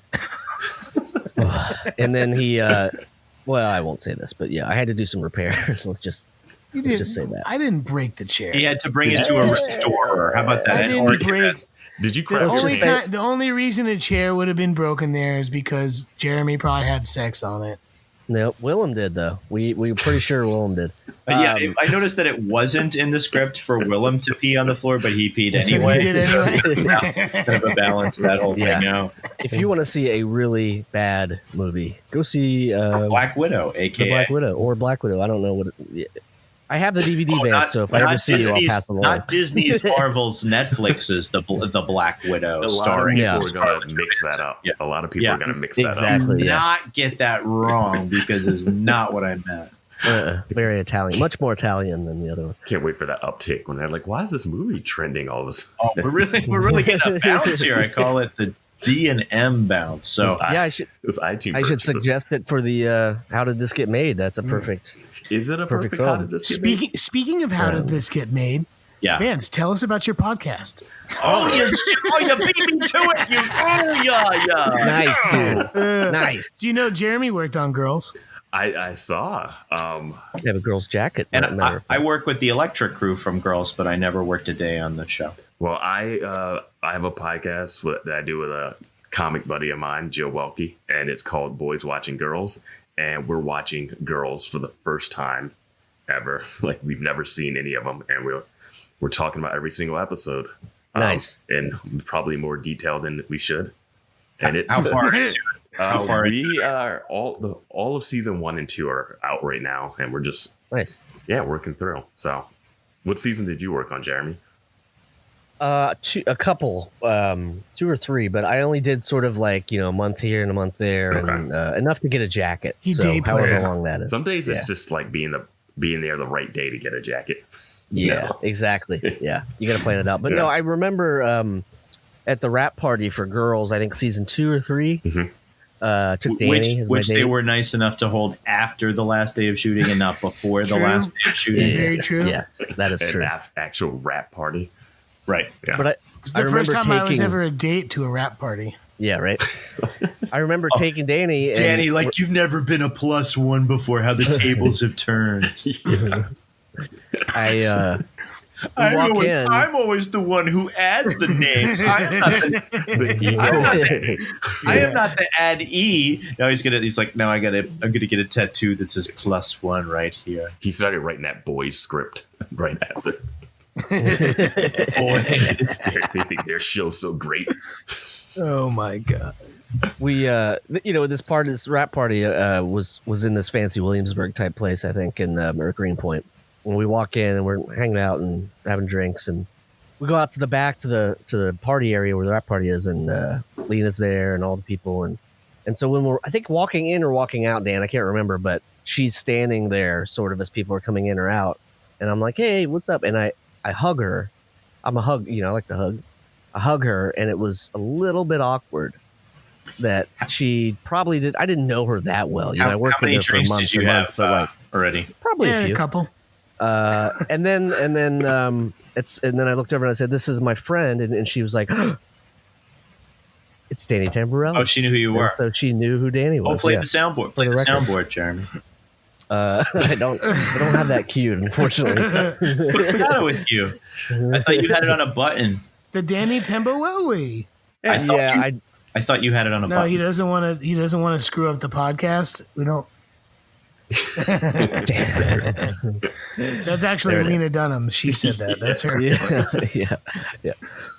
And then he, well, I won't say this, but yeah, I had to do some repairs. Let's just say that. I didn't break the chair. He had to bring it to a restorer. How about that? I didn't break. Did you crash? The only reason a chair would have been broken there is because Jeremy probably had sex on it. No, Willem did though. We were pretty sure Willem did. I noticed that it wasn't in the script for Willem to pee on the floor, but he peed anyway. He did anyway. Kind of a balance that whole thing out. If you want to see a really bad movie, go see Black Widow, aka Black Widow or Black Widow. I don't know what. I have the DVD band, so if I ever see you, I'll pass them along. Not Disney's, Marvel's, Netflix's the Black Widow starring. A lot of people are going to mix that up. Yeah. A lot of people are going to mix that up. Exactly. Do not get that wrong because it's not what I meant. Very Italian, much more Italian than the other one. Can't wait for that uptick when they're like, "Why is this movie trending all of a sudden?" Oh, we're really getting a bounce here. I call it the D&M bounce. So I should suggest it for the How Did This Get Made? That's a perfect. Is it a perfect film? How Did This Get Made? Speaking of How Did This Get Made? Yeah, Vance, tell us about your podcast. You beat me to it. Nice, dude. Nice. Do you know Jeremy worked on Girls? I saw. You have a Girl's Jacket. And I work with the Electric crew from Girls, but I never worked a day on the show. Well, I have a podcast that I do with a comic buddy of mine, Joe Welke, and it's called Boys Watching Girls. And we're watching Girls for the first time ever. Like, we've never seen any of them, and we're talking about every single episode. Nice. And probably more detail than we should. And it's how far into it? We are all of season 1 and 2 are out right now, and we're just working through. So, what season did you work on, Jeremy? A couple, 2 or 3, but I only did sort of like a month here and a month there, and enough to get a jacket. However long that is. Some days it's just like being there the right day to get a jacket. Exactly. Yeah, you got to plan it out. But no, I remember at the rap party for Girls, I think season 2 or 3. Mm-hmm. Took Danny, which they were nice enough to hold after the last day of shooting and not before the last day of shooting. Very true. Yeah, that is true. Actual rap party. Right. Yeah. But it's the first time I was ever a date to a rap party. Yeah, right. I remember taking Danny. Danny, like you've never been a +1 before. How the tables have turned. I'm always the one who adds the names. I am not the add-e. Now he's like, no, I'm gonna get a tattoo that says +1 right here. He started writing that boys script right after. Boy, they think their show's so great. Oh my god! We, this rap party was in this fancy Williamsburg type place, I think, in Greenpoint. When we walk in and we're hanging out and having drinks, and we go out to the back to the party area where the rap party is, and Lena's there and all the people, and so when we're, I think, walking in or walking out, Dan, I can't remember, but she's standing there sort of as people are coming in or out, and I'm like, hey, what's up? And I hug her. I'm a hug, I like to hug. I hug her, and it was a little bit awkward that she probably did. I didn't know her that well. I worked with her for months and months, but like already probably a couple. And then I looked over and I said, "This is my friend," and she was like, "It's Danny Tamberelli." Oh, she knew who you were. And so she knew who Danny was. Oh, play the soundboard. Play the soundboard, Jeremy. I don't have that cued, unfortunately. What's the matter with you? I thought you had it on a button. The Danny Tamberelli. I thought you had it on a button. No, he doesn't want to. He doesn't want to screw up the podcast. We don't. That's actually Lena Dunham. She said that. That's her. Yeah.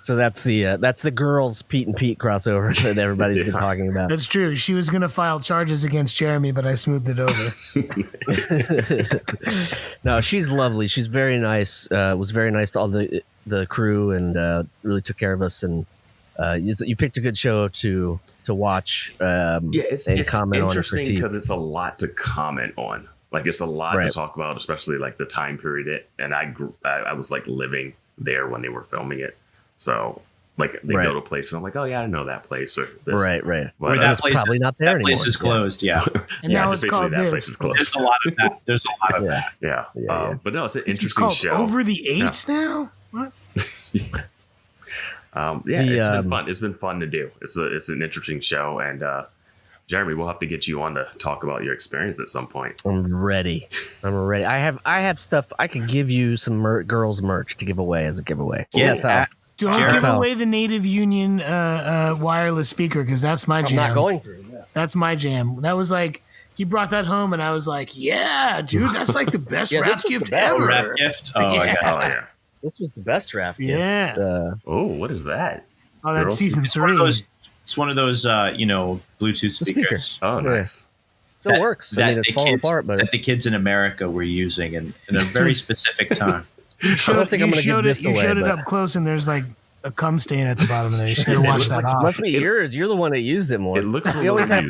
So that's the Girls Pete and Pete crossover that everybody's been talking about. That's true. She was going to file charges against Jeremy, but I smoothed it over. No, she's lovely. She's very nice. Was very nice to all the crew, and really took care of us. And you picked a good show to watch. It's comment interesting because it's a lot to comment on. Like, it's a lot to talk about, especially like the time period. And I was like living there when they were filming it, So like they go to places, I'm like, oh yeah, I know that place or this. Right. But that place probably not there anymore. That place is closed. Yeah. And now it's called that place is closed. There's a lot of that. There's a lot of that. Yeah. But no, it's an interesting called show. Over the Eights now. What? It's been fun. It's been fun to do. It's an interesting show, and Jeremy, we'll have to get you on to talk about your experience at some point. I'm ready. I have stuff. I could give you some girls merch to give away as a giveaway. Don't give away the Native Union wireless speaker because that's my jam. I'm not going to. Yeah. That's my jam. That was like he brought that home, and I was like, "Yeah, dude, that's like the best rap gift ever." Rap gift. Oh yeah. This was the best rap gift. Yeah. What is that? Oh, that's season 3. It's one of those, Bluetooth speakers. Oh, nice. Still works. I mean, it's falling apart, but that the kids in America were using in a very specific time. I don't think I'm going to give this away. You showed it up close, and there's like a cum stain at the bottom of there. You should have watched that off. Must be yours. You're the one that used it more. It looks we always have.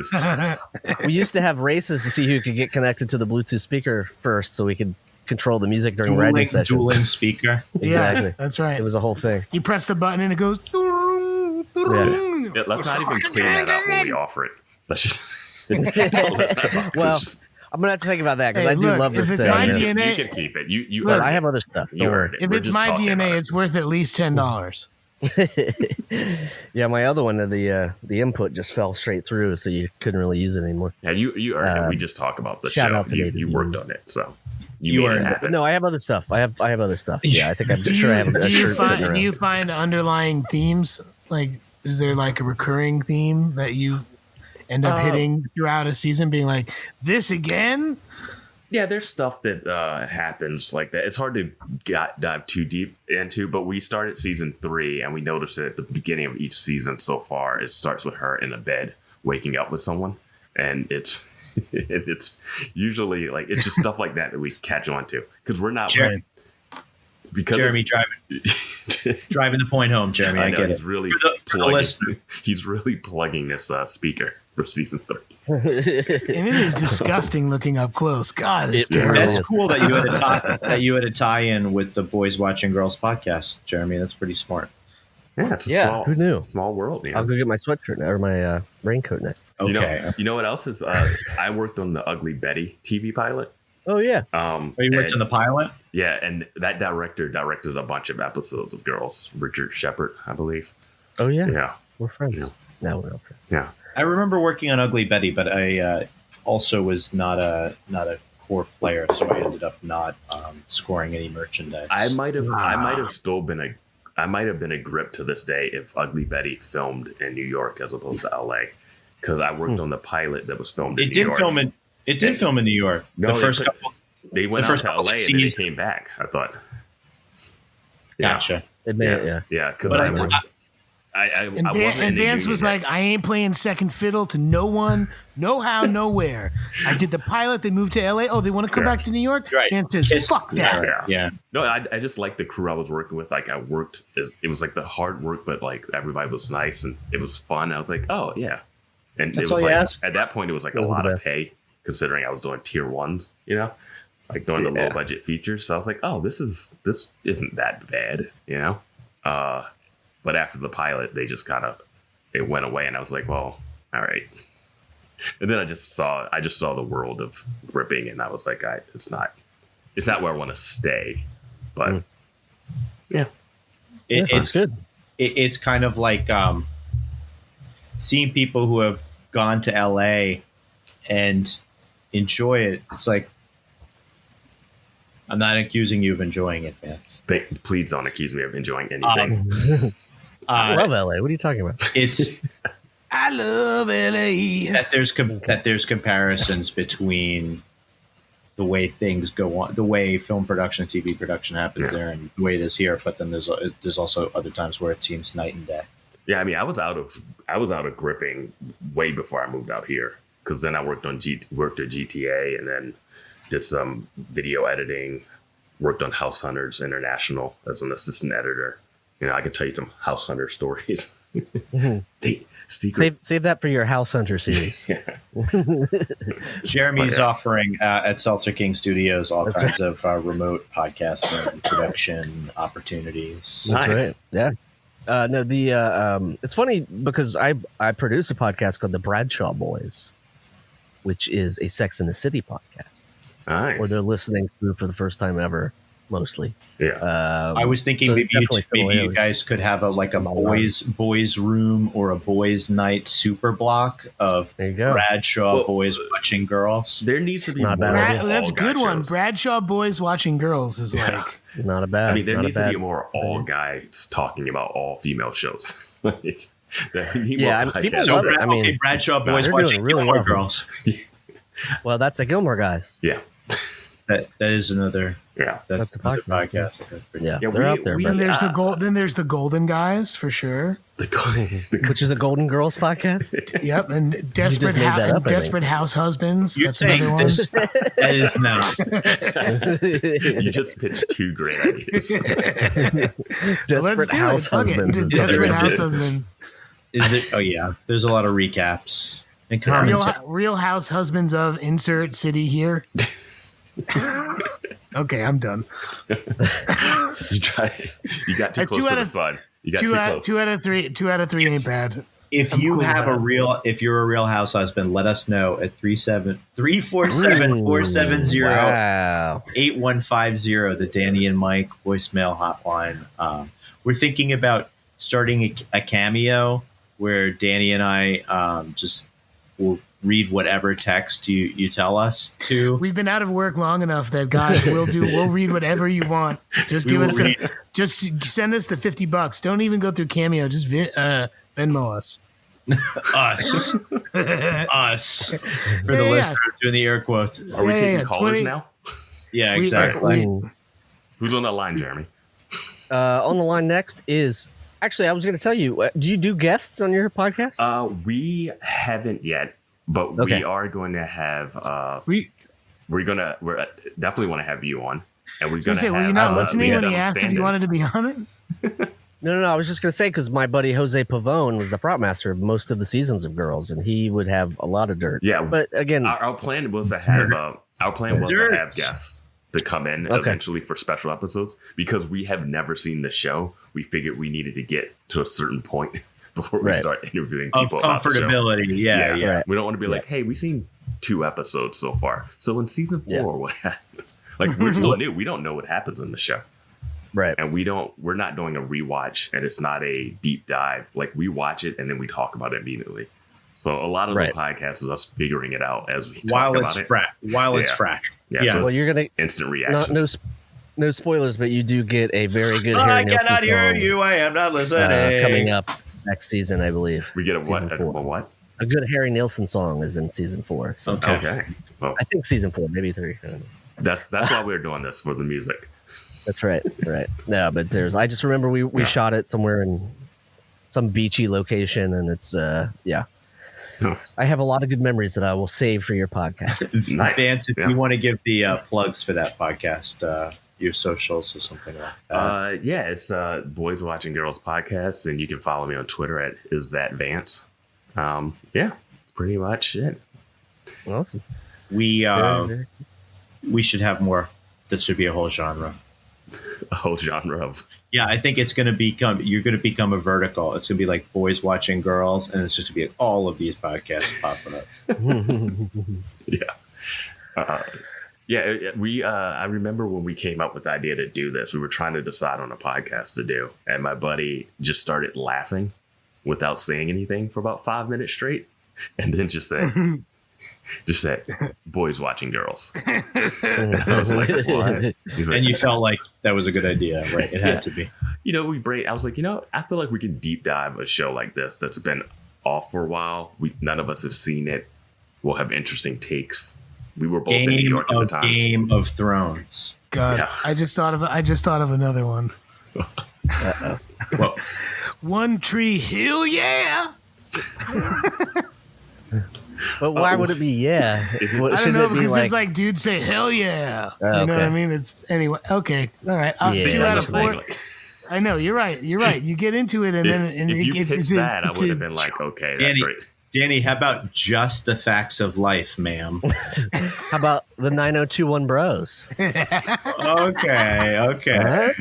We used to have races to see who could get connected to the Bluetooth speaker first, so we could control the music during writing sessions. Dueling speaker. Exactly. Yeah, that's right. It was a whole thing. You press the button and it goes. Let's not even clean that up when we offer it. Let's just. Well, I'm gonna have to think about that because I do love this thing. My DNA, you can keep it. You. I have other stuff. Don't worry. If it's my DNA, it's worth at least $10. Yeah, my other one, the input just fell straight through, so you couldn't really use it anymore. Yeah, you earned it. We just talk about the shout show. out to You worked on it, so you made it happen. No, I have other stuff. I have other stuff. Yeah, I think I'm sure I have a shirt sitting around. Do you find underlying themes? Like, is there like a recurring theme that you end up hitting throughout a season, being like, this again? Yeah, there's stuff that happens like that. It's hard to dive too deep into, but we started season 3 and we noticed that at the beginning of each season so far, it starts with her in a bed waking up with someone, and it's usually like it's just stuff like that we catch on to because we're not Jeremy driving the point home. Jeremy, I get he's it. Really he's really plugging this speaker for season 3. And it is disgusting looking up close. God, it's terrible. That's cool that you had a tie-in with the Boys Watching Girls podcast, Jeremy. That's pretty smart. Yeah, it's a who knew? Small world. I'll go get my sweatshirt or my raincoat next. Okay. You know what else is? I worked on the Ugly Betty TV pilot. Oh yeah. You worked on the pilot? Yeah, and that director directed a bunch of episodes of Girls. Richard Shepard, I believe. Oh yeah. Yeah, we're friends. Yeah. Now we're okay. Yeah. I remember working on Ugly Betty, but I also was not a core player, so I ended up not scoring any merchandise. I might have been a grip to this day if Ugly Betty filmed in New York as opposed to LA, because I worked on the pilot that was filmed in New York. It did film in New York. No, they went out to LA and then they came back. I thought. Yeah. Gotcha. Yeah, because I wasn't and Vance was like, I ain't playing second fiddle to no one, no how, nowhere. I did the pilot. They moved to LA. Oh, they want to come back to New York? Right. Vance says, fuck that. Yeah. No, I just like the crew I was working with. Like it was like the hard work, but like everybody was nice and it was fun. I was like, oh yeah. And that's it was all like, at that point, it was like a lot of pay considering I was doing tier 1s, like doing the low budget features. So I was like, oh, this isn't that bad, But after the pilot, they just it went away, and I was like, well, all right. And then I just saw the world of ripping, and I was like, it's not where I want to stay, but yeah, it's good. It's kind of like seeing people who have gone to LA and enjoy it. It's like, I'm not accusing you of enjoying it, Vance. Please don't accuse me of enjoying anything. I love LA. What are you talking about? I love LA. That there's comparisons between the way things go on, the way film production, TV production happens there, and the way it is here. But then there's also other times where it seems night and day. Yeah, I mean, I was out of gripping way before I moved out here, because then I worked at GTA and then did some video editing. Worked on House Hunters International as an assistant editor. I could tell you some House Hunter stories. Save that for your House Hunter series. Jeremy's offering at Seltzer King Studios all kinds of remote podcasting and production opportunities. That's right. Yeah. No, it's funny because I produce a podcast called the Bradshaw Boys, which is a Sex and the City podcast. Nice. Where they're listening through for the first time ever, mostly. Yeah. I was thinking maybe you guys could have a boys room or a boys night super block of Bradshaw boys watching girls. There needs to be more. That's a good one. Bradshaw boys watching girls is like not a bad. I mean, there needs to be more all guys talking about all female shows. People love it. I mean, Bradshaw boys watching really Gilmore Girls. Well, that's the Gilmore Guys. Yeah. That is another. Yeah, that's a podcast. Yeah, they're out there. Then there's the Golden Guys for sure. Which is a Golden Girls podcast. Yep, and Desperate House Husbands. That's another one. That is not. You just pitched two great ideas. Desperate House Husbands. Desperate House Husbands. Is there? Oh yeah, there's a lot of recaps and commentary. Real House Husbands of insert city here. Okay, I'm done. You got too close to the sun. You got too close. 2 out of 3. 2 out of 3 ain't bad. If you're a real house husband, let us know at 347-470-8150, the Danny and Mike voicemail hotline. We're thinking about starting a cameo where Danny and I just will read whatever text you tell us to. We've been out of work long enough that guys we'll read whatever you want. Just just send us the $50. Don't even go through Cameo. Just Venmo us. Us. For the listeners doing the air quotes. Are we taking callers now? Yeah, exactly. Who's on the line, Jeremy? On the line next is actually I was going to tell you. Do you do guests on your podcast? We haven't yet. But we are going to have we definitely want to have you on, and we're going to have. Were you not listening when he asked if you wanted to be on it? No. I was just going to say because my buddy Jose Pavone was the prop master of most of the seasons of Girls, and he would have a lot of dirt. Yeah, but again, our plan was to have guests to come in eventually for special episodes because we have never seen the show. We figured we needed to get to a certain point before we start interviewing people of comfortability. Yeah. Right. We don't want to be like, hey, we've seen 2 episodes so far. So in season 4, what happens? Like we're still new. We don't know what happens in the show. Right. And we're not doing a rewatch and it's not a deep dive. Like we watch it and then we talk about it immediately. So a lot of the podcast is us figuring it out as we talk about it. While it's fresh. Yeah. So well, you're going to instant reactions. No spoilers, but you do get a very good Harry Nilsson song. I cannot hear you. I am not listening. Coming up next season, I believe. We get a what? A good Harry Nilsson song is in season 4. So. Okay. Well, I think season 4, maybe 3. That's why we're doing this, for the music. That's right. No, but I just remember we shot it somewhere in some beachy location, and it's I have a lot of good memories that I will save for your podcast. Nice. Vance, if you want to give the plugs for that podcast, your socials or something like that. It's Boys Watching Girls podcast, and you can follow me on Twitter at isthatVance. Pretty much it. Awesome. We should have more. This should be a whole genre. A whole genre of. Yeah, I think you're going to become a vertical. It's going to be like Boys Watching Girls, and it's just going to be like all of these podcasts popping up. I remember when we came up with the idea to do this, we were trying to decide on a podcast to do. And my buddy just started laughing without saying anything for about 5 minutes straight. And then just said, Boys Watching Girls. And I was like, what? And you felt like that was a good idea, right? It had to be. I was like, I feel like we can deep dive a show like this that's been off for a while. None of us have seen it. We'll have interesting takes. We were both in New York at the time. Game of Thrones. God, yeah. I just thought of another one. Well, One Tree Hill, yeah. But why would it be yeah? I don't know, because it's like dudes say hell yeah. You know what I mean? It's anyway. Okay, all right. 2 out of 4. I know you're right. You get into it, and then if you pitched that, I would have been like, okay, that's great. Danny, how about just the facts of life, ma'am? How about the 9021 Bros? Okay. All right.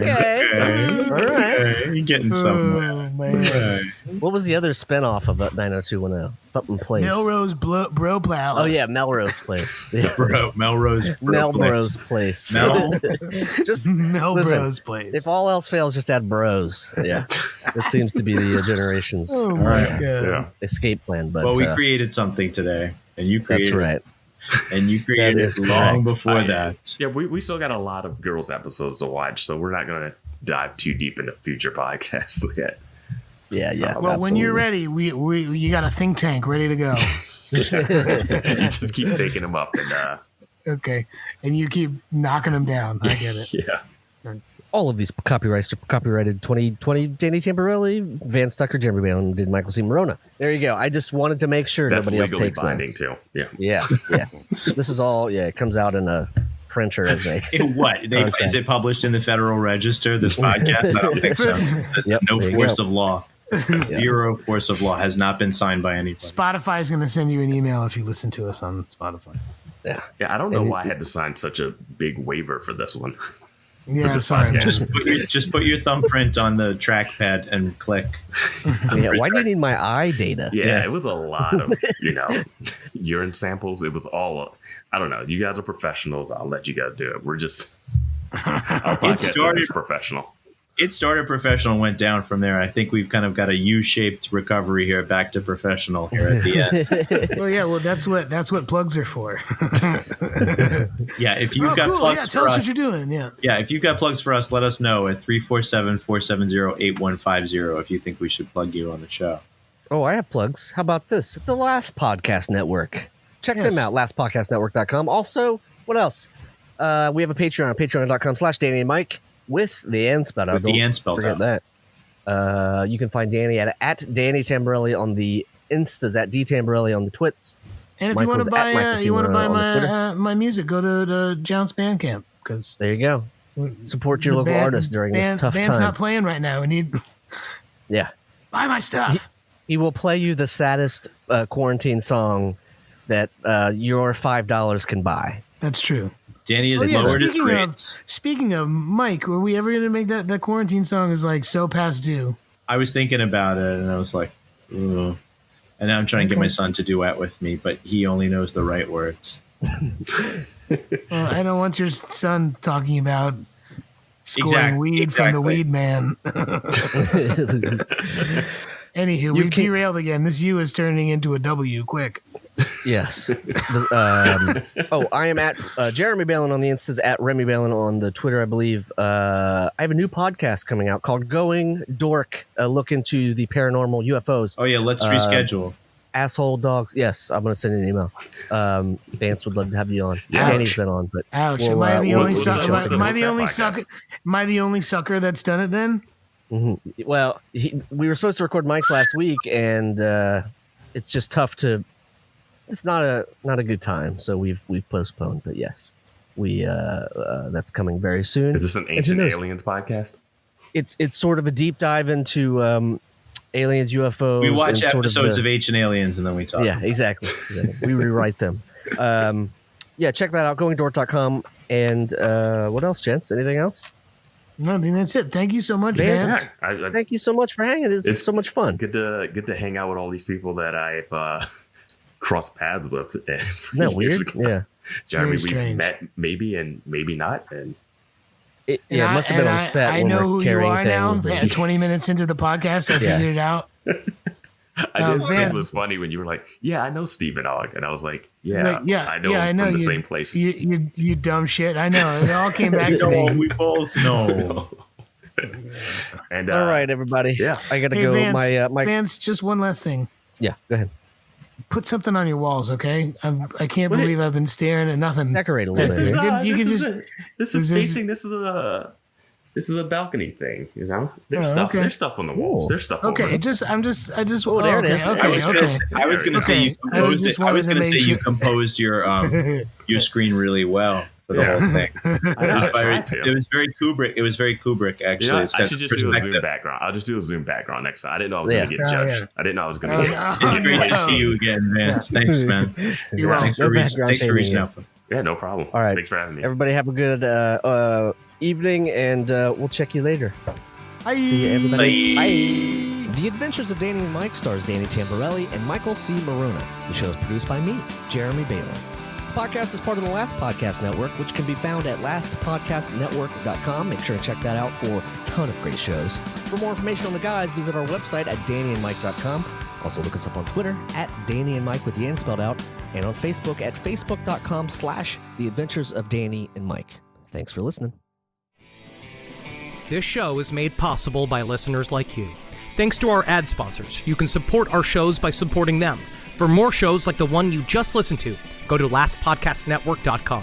You're getting somewhere. Man. What was the other spinoff of 90210? Something Place. Melrose Bro Plow. Oh yeah, Melrose Place. Yeah. Melrose Place. Just Melrose Place. If all else fails, just add Bros. Yeah, it seems to be the generation's escape plan. But we created something today, and you created. That's right. And you created it long before that. Yeah, we still got a lot of girls episodes to watch, so we're not going to dive too deep into future podcasts yet. Yeah. Well, absolutely. when you're ready, you got a think tank ready to go. You just keep picking them up and okay, and you keep knocking them down. I get it. Yeah. All of these copyrighted 2020 Danny Tamberelli, Vance Tucker, Jeremy Balon did Michael C. Maronna. There you go. I just wanted to make sure That's nobody else legally takes binding those. too. Yeah. This is all. Yeah, it comes out in a printer as a. Is it published in the Federal Register? This podcast? I don't think so. No force of law. Zero force of law has not been signed by anybody. Spotify is going to send you an email if you listen to us on Spotify. Yeah. I don't know why I had to sign such a big waiver for this one. Yeah, sorry. Just put your thumbprint on the trackpad and click. Yeah, why do you need my eye data? Yeah, it was a lot of urine samples. It was all. I don't know. You guys are professionals. I'll let you guys do it. We're just. Our podcast is professional. It started professional and went down from there. I think we've kind of got a U-shaped recovery here, back to professional here at the end. Well, that's what plugs are for. Yeah, if you've got plugs for us, tell us what you're doing. Yeah, if you've got plugs for us, let us know at 347-470-8150 if you think we should plug you on the show. Oh, I have plugs. How about this? The Last Podcast Network. Check them out, lastpodcastnetwork.com. Also, what else? We have a Patreon, patreon.com/Danny and Mike. With the N spelled out. Don't forget that. You can find Danny at Danny Tamberelli on the Instas, at D Tamberelli on the Twits. And if you want to buy my music, go to Jounce Bandcamp, because there you go. Support your local artist during this tough time. Band's not playing right now. We need buy my stuff. He will play you the saddest quarantine song that your $5 can buy. That's true. Danny is lowered his rates. Speaking of Mike, were we ever going to make that quarantine song is like so past due? I was thinking about it, and I was like, ooh. And now I'm trying to get my son to duet with me, but he only knows the right words. Well, I don't want your son talking about scoring weed from the weed man. Anywho, we've derailed again. This U is turning into a W quick. Yes. I am at Jeremy Balon on the Instas, at Remy Balon on the Twitter, I believe. I have a new podcast coming out called Going Dork, a look into the paranormal UFOs. Oh, yeah, let's reschedule. Asshole dogs. Yes, I'm going to send you an email. Vance would love to have you on. Danny's been on, but ouch. Am I the only sucker that's done it then? Mm-hmm. Well, we were supposed to record Mike's last week, and it's just tough to. It's just not a good time, so we've postponed. But yes, that's coming very soon. Is this an Ancient Aliens podcast? It's sort of a deep dive into aliens, UFOs. We watch episodes of Ancient Aliens, and then we talk. Yeah, exactly. We rewrite them. Check that out. GoingDork.com. And what else, gents? Anything else? No, I think that's it. Thank you so much, Vance. Thank you so much for hanging. It's so much fun. Good to hang out with all these people that I've crossed paths with. Isn't that weird? Yeah. Jeremy, we met maybe and maybe not. And it must have been on set. I know who you are now. 20 minutes into the podcast, I figured it out. I did think it was funny when you were like, "Yeah, I know Stephen Ogg," and I was like, "Yeah, I know him from the same place." You dumb shit. I know. It all came back to me. We both know. And all right, everybody. Yeah, I gotta go. Vance, Vance, just one last thing. Yeah, go ahead. Put something on your walls, okay? I can't believe I've been staring at nothing. Decorate a little bit. This is a balcony thing, you know. There's stuff. There's stuff on the walls. There's stuff. Okay, over there it is. I was going to say you composed your screen really well for the whole thing. It was very Kubrick. It was very Kubrick, actually. I should just do a Zoom background. I'll just do a Zoom background next time. I didn't know I was going to get judged. I didn't know I was going to get It's great to see you again, Vance. Thanks, man. Thanks for reaching out. Yeah, no problem. All right. Thanks for having me. Everybody have a good evening, and we'll check you later. Bye. See you, everybody. Bye. The Adventures of Danny and Mike stars Danny Tamberelli and Michael C. Maronna. The show is produced by me, Jeremy Balon. This podcast is part of the Last Podcast Network, which can be found at lastpodcastnetwork.com. Make sure to check that out for a ton of great shows. For more information on the guys, visit our website at dannyandmike.com. Also, look us up on Twitter at Danny and Mike with the N spelled out, and on Facebook at facebook.com/The Adventures of Danny and Mike. Thanks for listening. This show is made possible by listeners like you. Thanks to our ad sponsors, you can support our shows by supporting them. For more shows like the one you just listened to, go to lastpodcastnetwork.com.